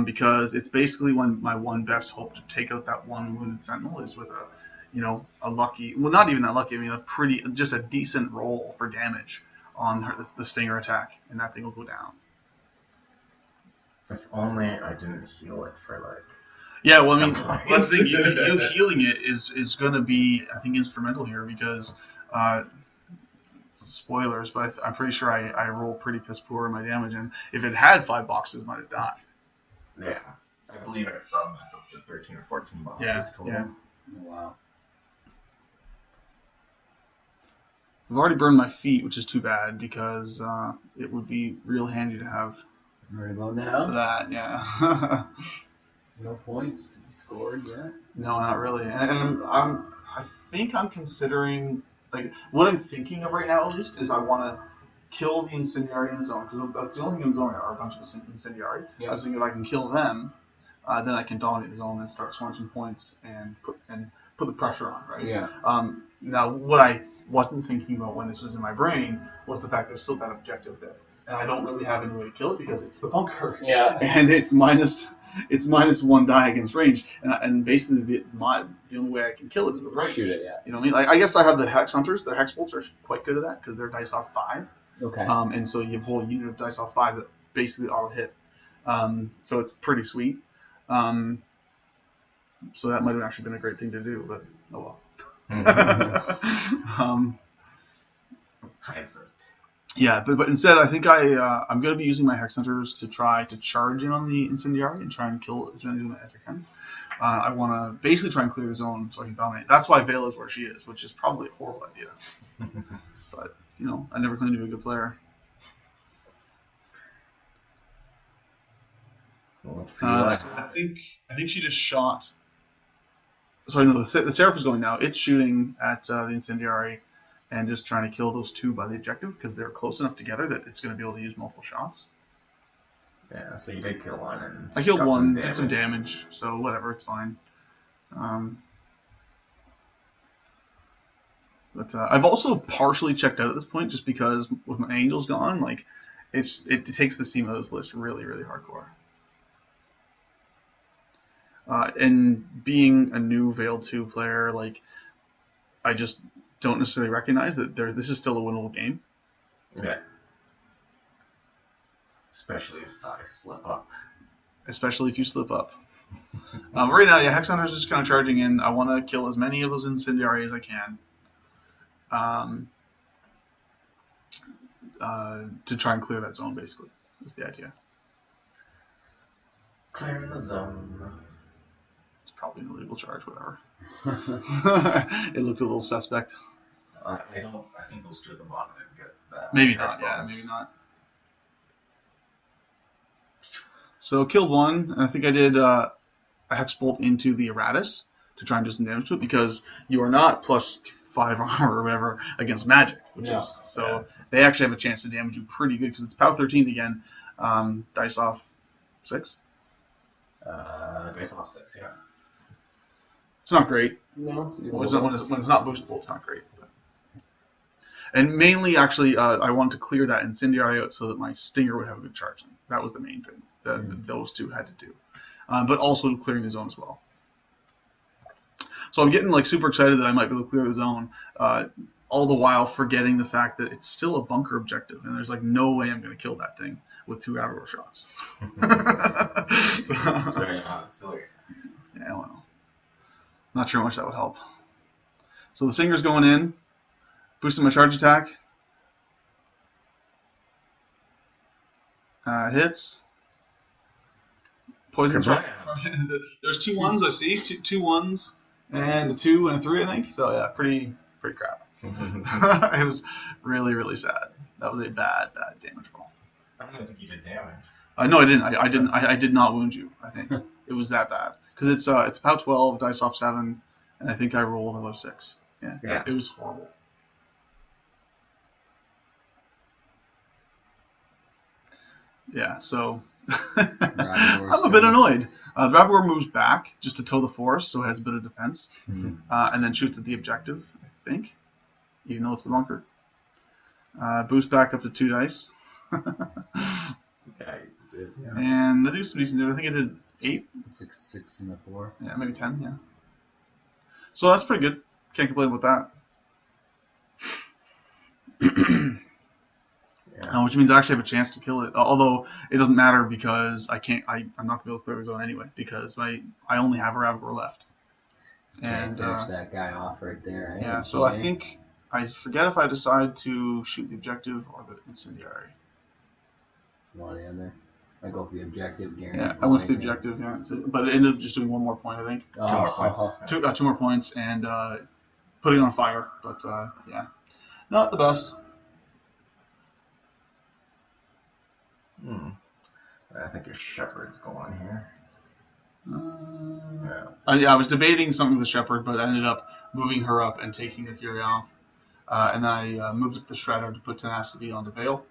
because it's basically my one best hope to take out that one wounded Sentinel is with a lucky, well, not even that lucky. I mean, just a decent roll for damage on the Stinger attack, and that thing will go down. If only I didn't heal it for Yeah, well, I mean, that's the thing. You healing it is going to be, I think, instrumental here because, spoilers, but I'm pretty sure I roll pretty piss poor in my damage, and if it had 5 boxes, it might have died. Yeah, I believe it from up to 13 or 14 boxes total. Yeah. Wow. I've already burned my feet, which is too bad because it would be real handy to have Very low now. that. Yeah. No points to be scored yet. No, not really. And I think I'm considering what I'm thinking of right now at least is I want to kill the Incendiary in the zone because that's the only thing in the zone are a bunch of Incendiary. Yep. I was thinking if I can kill them, then I can dominate the zone and start swinging points and put the pressure on, right? Yeah. Now, what I wasn't thinking about when this was in my brain was the fact there's still that objective there, and I don't really have any way to kill it because it's the bunker. Yeah. And it's -1 die against range, and basically the only way I can kill it is with range. Shoot it, yeah. You know what I mean? Like, I guess I have the Hex Hunters. The Hex Bolts are quite good at that because they're dice off 5. Okay. And so you have a whole unit of dice off 5 that basically auto hit. So it's pretty sweet. So that might have actually been a great thing to do, but oh well. Yeah, but instead, I think I'm going to be using my Hex Hunters to try to charge in on the Incendiary and try and kill as many of them as I can. I want to basically try and clear the zone so I can dominate. That's why Vayl is where she is, which is probably a horrible idea. But, you know, I never claimed to be a good player. Well, let's see. I think she just shot. Sorry, no, the Seraph is going now. It's shooting at the Incendiary and just trying to kill those 2 by the objective because they're close enough together that it's going to be able to use multiple shots. Yeah, so you did kill one. And I killed one, did some damage, so whatever, it's fine. But I've also partially checked out at this point just because with my Angels gone, like it takes this team out of this list really, really hardcore. And being a new Vayl2 player, like I just don't necessarily recognize that this is still a winnable game. Yeah. Especially if I slip up. Especially if you slip up. Right now, yeah, Hex Hunter's just kind of charging in. I want to kill as many of those Incendiary as I can. To try and clear that zone, basically, is the idea. Clearing the zone. It's probably an illegal charge, whatever. It looked a little suspect. I think those 2 at the bottom didn't get that. Maybe not, yeah, maybe not. So killed 1, and I think I did a Hex Bolt into the Eratus to try and do some damage to it because you are not +5 armor or whatever against magic, they actually have a chance to damage you pretty good because it's POW 13 again, dice off 6. Dice off 6, yeah. It's not great. No, when it's not boostable, it's not great. And mainly, actually, I wanted to clear that Incendiary out so that my Stinger would have a good charge. That was the main thing that those 2 had to do. But also clearing the zone as well. So I'm getting like super excited that I might be able to clear the zone, all the while forgetting the fact that it's still a bunker objective, and there's like no way I'm going to kill that thing with 2 aggro shots. Yeah, well, not sure how much that would help. So the Stinger's going in, boosting my charge attack. Hits. Poison charge. There's 2 1s I see, two 1s and a 2 and a 3 I think. So yeah, pretty crap. It was really, really sad. That was a bad damage roll. I don't think you did damage. No, I didn't. I did not wound you. I think it was that bad because it's about 12 dice off 7, and I think I rolled about 6. Yeah. It was horrible. Yeah, so I'm a bit annoyed. The Rabagor moves back just to toe the forest, so it has a bit of defense, and then shoots at the objective, I think, even though it's the bunker. Boost back up to 2 dice. Yeah, you did. Yeah. And I do some decent damage. I think I did 8. It's like 6 and a 4. Yeah, maybe 10. Yeah. So that's pretty good. Can't complain with that. Which means I actually have a chance to kill it. Although it doesn't matter because I'm not going to be able to clear the zone anyway because I only have a Rabagor left. And finish that guy off right there. Eh? Yeah, so I think I forget if I decide to shoot the objective or the Incendiary. One or the other. I go for the objective, guaranteed. Yeah, I went for the objective, yeah. But it ended up just doing 1 more point, I think. 2 more points. 2 more points and putting it on fire. But yeah, not the best. I think your Shepherd's going here. I was debating something with the Shepherd, but I ended up moving her up and taking the Fury off. And then I moved up the Shredder to put Tenacity onto Vayl.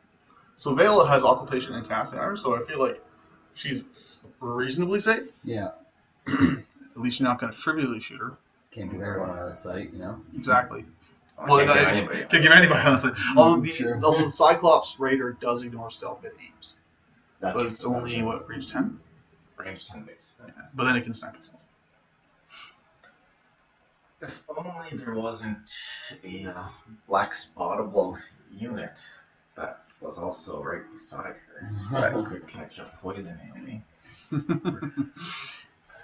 So Vayl has Occultation and Tenacity on her, so I feel like she's reasonably safe. Yeah. At least you're not going to trivially shoot her. Can't give everyone on the site, Exactly. Well, Can't give anybody on the site. Although True. the Cyclops Raider does ignore stealth if it aims. That's But it's only, range 10? Range 10 base. Yeah. But then it can snipe itself. If only there wasn't a black spottable unit that was also right beside her that could catch a poison enemy.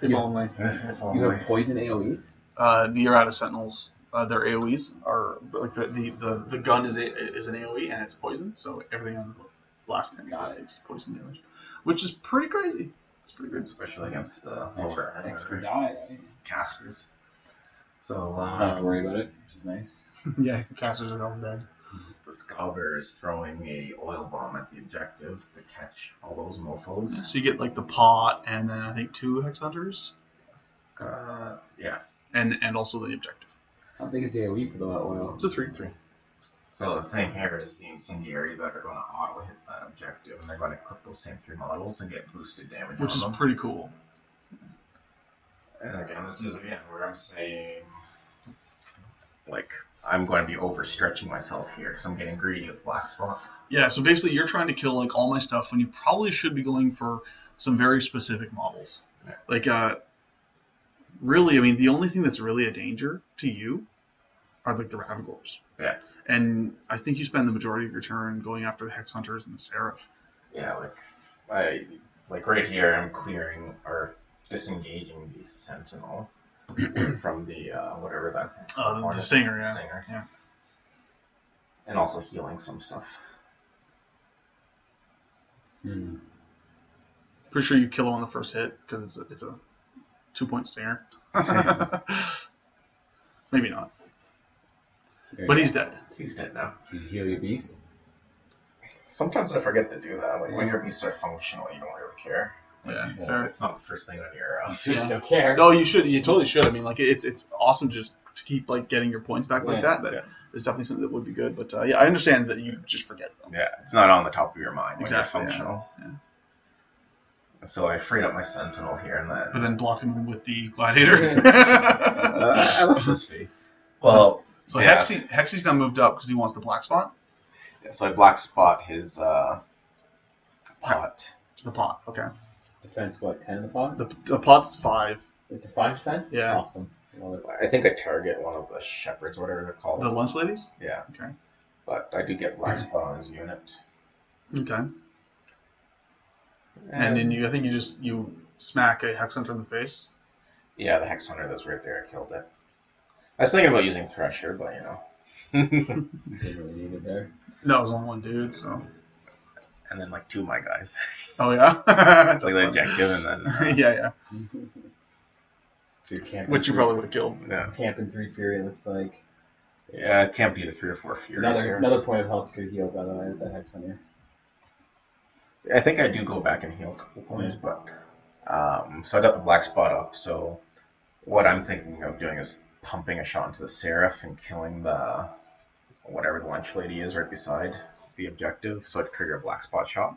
If only. You have poison AoEs? The errata sentinels, their AoEs are like the gun is an AoE and it's poison, so everything on the last hit takes poison damage, which is pretty crazy. It's pretty good, especially against lower extra die, right? casters. So Not have to worry about it, which is nice. Yeah, casters are all dead. The Scalber is throwing a oil bomb at the objectives to catch all those mofos. So you get like the pot and then I think 2 hex hunters. Yeah. And also the objective. How big is the AoE for the oil? It's a 3. So the thing here is the incendiary that are going to auto hit that objective, and they're going to clip those same 3 models and get boosted damage Which on is them. pretty cool. And again, this is where I'm saying, like, I'm going to be overstretching myself here because I'm getting greedy with Black Spot. Yeah, so basically you're trying to kill like all my stuff when you probably should be going for some very specific models. Yeah. Like, really, I mean, the only thing that's really a danger to you are like the Ravagors. Yeah. And I think you spend the majority of your turn going after the Hex Hunters and the Seraph. Yeah, like right here, I'm clearing or disengaging the Sentinel from the whatever that. The Stinger, yeah. Stinger. Yeah. And also healing some stuff. Pretty sure you kill him on the first hit because it's a 2-point Stinger. Maybe not. But he's dead. He's dead now. Did you heal your beast? Sometimes I forget to do that. Like when your beasts are functional, you don't really care. Yeah, Well, fair. it's not the first thing on your. You should still care. No, you should. You totally should. I mean, like it's awesome just to keep like getting your points back like that. But it's definitely something that would be good. But yeah, I understand that you just forget them. Yeah, it's not on the top of your mind when Exactly, you're functional. Yeah. So I freed up my Sentinel here and then. But then blocked him with the Gladiator. I love this fee. Well. So yeah. Hexy's now moved up because he wants the black spot. Yeah, so I black spot his pot. The pot, okay. Defense, what, 10 the pot? The pot's 5. It's a 5 defense? Yeah. Awesome. I think I target one of the shepherds, whatever they're called. The lunch ladies? Yeah. Okay. But I do get black spot on his unit. Okay. And then I think you smack a Hex Hunter in the face. Yeah, the Hex Hunter that was right there, I killed it. I was thinking about using Thresher, but you know. You didn't really need it there. No, it was only one dude, so. And then like 2 of my guys. Oh yeah. Like the objective, and then. Yeah. So you're camping. Which you probably would have killed. Yeah. Camping 3 Fury, it looks like. Yeah, it can't be the 3 or 4 Furies here. Another point of health could heal, by the way, with that Hex Hunter. I think I do go back and heal a couple points, but so I got the black spot up. So what I'm thinking of doing is pumping a shot into the Seraph and killing the whatever the lunch lady is right beside the objective, so I'd trigger a black spot shot.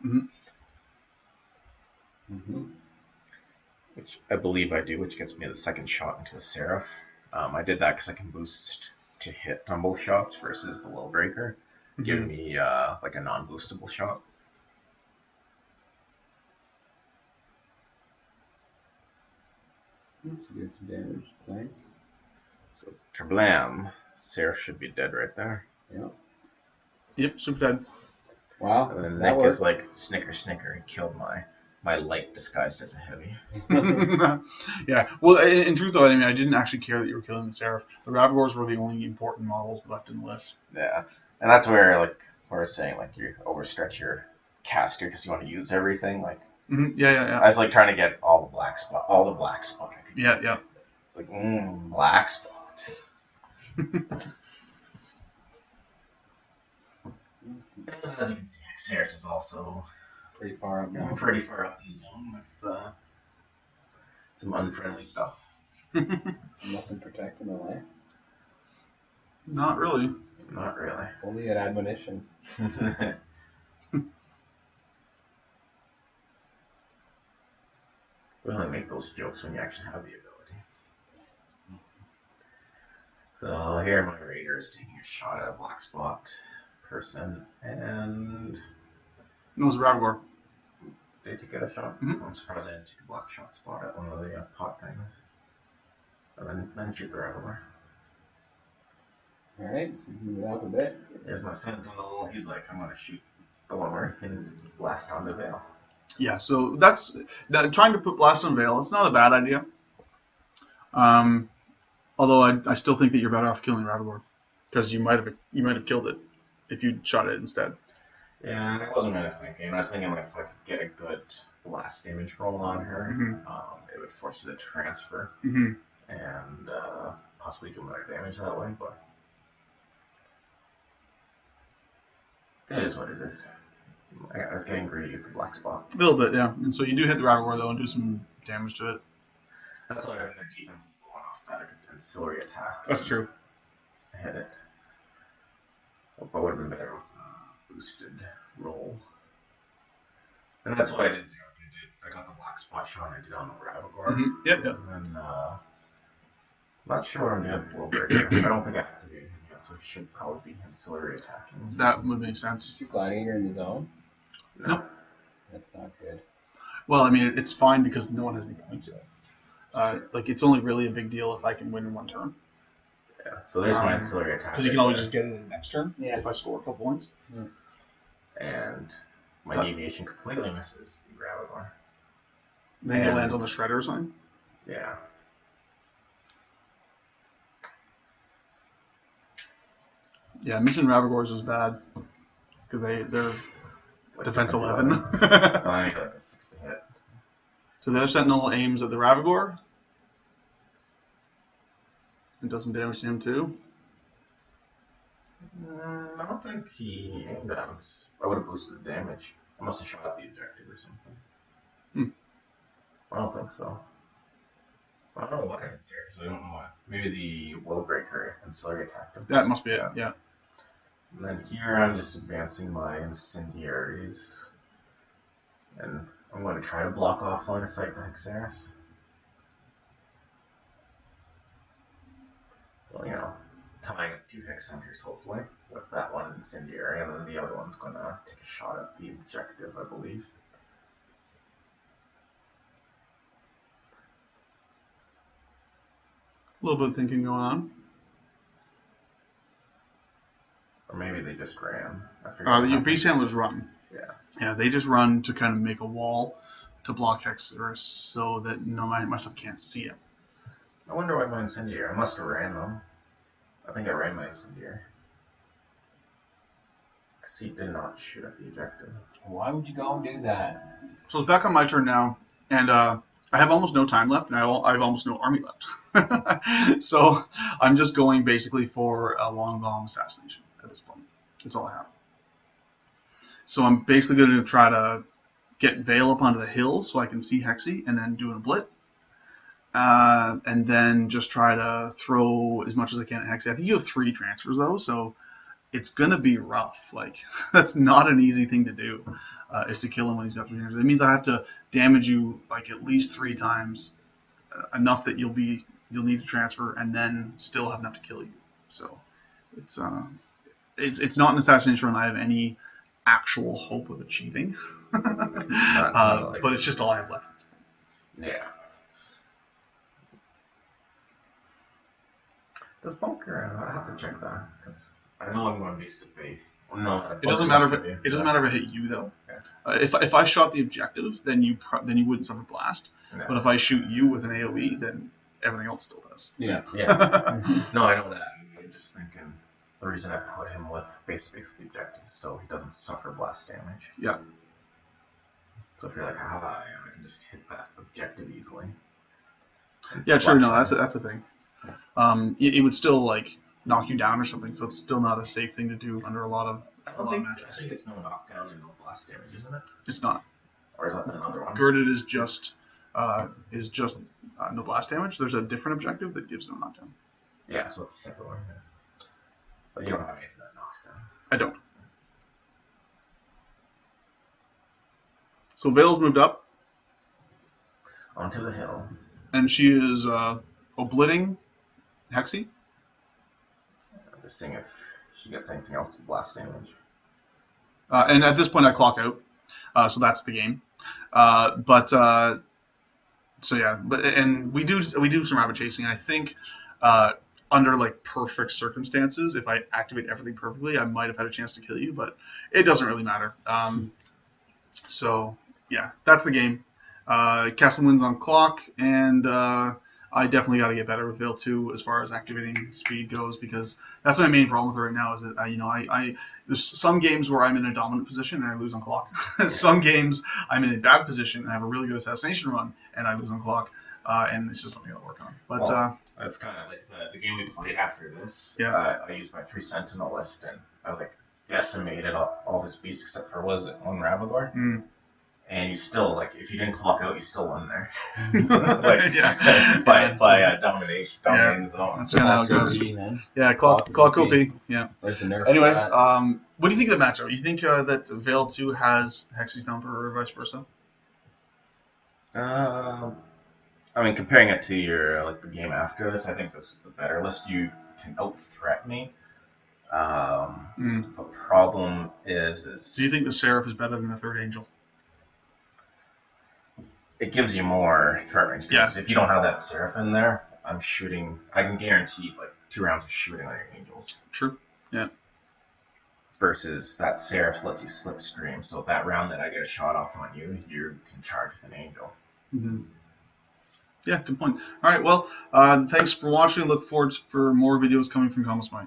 Which I believe I do, which gets me the second shot into the Seraph. I did that because I can boost to hit on both shots versus the Will Breaker, give me like a non-boostable shot. So you get some damage. It's nice. So kablam, Seraph should be dead right there. Yep, super dead. Wow. And then that Nick worked. is like, snicker, he killed my light disguised as a heavy. Yeah. Well, in truth though, I mean, I didn't actually care that you were killing the Seraph. The Ravagors were the only important models left in the list. Yeah, and that's where like I was saying, like you overstretch your caster because you want to use everything. Like Yeah. I was like trying to get all the black spot I could get. Yeah. It's like black spot. As you can see, Hexeris is also Pretty far up now. pretty far up the zone with some unfriendly stuff. Nothing protecting the life. Not really. Not really. Only at admonition. We only make those jokes when you actually have the ability. So here my raider is taking a shot at a black spot person, and It was Ravagor. did you get a shot? Mm-hmm. I'm surprised I didn't take a black shot spot at one of the pot things. And then shoot the Ravagor. Alright, so we move it up a bit. There's my sentinel. He's like, I'm gonna shoot the one where he can blast on the Vayl. Yeah, so that's trying to put blast on Vayl. It's not a bad idea. Although I still think that you're better off killing Ravagor, because you might have killed it if you shot it instead. Yeah, I wasn't really thinking. I was thinking like if I could get a good blast damage roll on her, it would force it to transfer and possibly do more damage that way. But it is what it is. I was getting greedy with the black spot. A little bit, yeah. And so you do hit the Ravagor though and do some damage to it. That's why their defense is going off that ancillary attack. That's true. I hit it. But would have been better with a boosted roll. And that's what I did. I got the black spot shot I did on the Ravagor. Yep. And then, not sure what I'm doing with World Breaker. I don't think I activated him yet, so he should probably be ancillary attacking. That would make sense. Is your Gladiator in the zone? No. That's not good. Well, I mean, it's fine because no one has any points yet. Like, it's only really a big deal if I can win in one turn. Yeah, so there's my ancillary attack. Because you can always just get it in the next turn if I score a couple points. And my deviation completely misses the Ravagor. Then it lands on the Shredder or something? Yeah. Yeah, missing Ravagors is bad. Because they're defense 11. So I got a 6 to hit. So the other Sentinel aims at the Ravagor. And does some damage to him too. I don't think he aimed at us. I would have boosted the damage. I must have shot at the objective or something. I don't think so. I don't know what I hit there, because I don't know what. Maybe the Will Breaker ancillary attacked him. That must be it, yeah. And then here I'm just advancing my incendiaries. And I'm going to try to block off line of sight to Hexeris. So, you know, tying up 2 Hex Centers hopefully, with that one incendiary, and then the other one's going to take a shot at the objective, I believe. A little bit of thinking going on. Or maybe they just ran. Your beast handlers run. Yeah. Yeah, they just run to kind of make a wall to block Hexeris so that my stuff can't see it. I wonder why my incendiary. I must have ran them. I think I ran my incendiary. Because he did not shoot at the objective. Why would you go and do that? So it's back on my turn now, and I have almost no time left, and I have almost no army left. So I'm just going basically for a long bomb assassination at this point. That's all I have. So I'm basically going to try to get Vayl up onto the hill so I can see Hexy, and then do a blit. And then just try to throw as much as I can at Hexy. I think you have 3 transfers though, so it's going to be rough. Like, that's not an easy thing to do, is to kill him when he's got 3 transfers. It means I have to damage you like at least 3 times, enough that you'll need to transfer, and then still have enough to kill you. So it's not an assassination run I have any actual hope of achieving, but it's just all I have left. Yeah. Does bunker? I have to check that because I know I'm going base to base. No, it doesn't matter if it doesn't matter if I hit you though. Yeah. If I shot the objective, then you wouldn't suffer blast. No. But if I shoot you with an AOE, then everything else still does. Yeah. Yeah. No, I know that. I'm just thinking the reason I put him with base the objective is so he doesn't suffer blast damage. Yeah. So if you're like, I can just hit that objective easily. Yeah, true. No, that's a thing. It would still like knock you down or something, so it's still not a safe thing to do under a lot of. I think it's no knockdown and no blast damage, isn't it? It's not. Or is that another one? Girded is just no blast damage. There's a different objective that gives no knockdown. Yeah, so it's a separate one. Yeah. But you don't have anything that knocks down. I don't. So Vayl's moved up. Onto the hill. And she is oblitting Hexy. I'm just seeing if she gets anything else to blast damage. And at this point, I clock out. So that's the game. So yeah, and we do some rabbit chasing. And I think under like perfect circumstances, if I activate everything perfectly, I might have had a chance to kill you, but it doesn't really matter. So yeah, that's the game. Kassem wins on clock, and I definitely got to get better with Vayl2 as far as activating speed goes, because that's my main problem with her right now. Is that I there's some games where I'm in a dominant position and I lose on clock. Some games I'm in a bad position and I have a really good assassination run and I lose on clock, and it's just something I'll work on. But that's kind of like the game we played after this. Yeah. I used my 3 Sentinel list and I like decimated all his beasts except for one Ravagor. Mm. And you still, like, if you didn't clock out, you still won there. Like, yeah. by domination, dominating the zone. That's kind of how it goes. Man. Yeah, clock OP. Yeah. Where's the nerf? Anyway, what do you think of the matchup? You think that Vayl2 has Hexy's number or vice versa? I mean, comparing it to your like the game after this, I think this is the better list. You can out-threat me. The problem is... Do you think the Seraph is better than the Third Angel? It gives you more threat range. Because if you don't have that Seraph in there, I'm shooting... I can guarantee like 2 rounds of shooting on your Angels. True. Yeah. Versus that Seraph lets you slipstream. So that round that I get a shot off on you, you can charge with an Angel. Mm-hmm. Yeah, good point. All right, well, thanks for watching. Look forward for more videos coming from Kassem.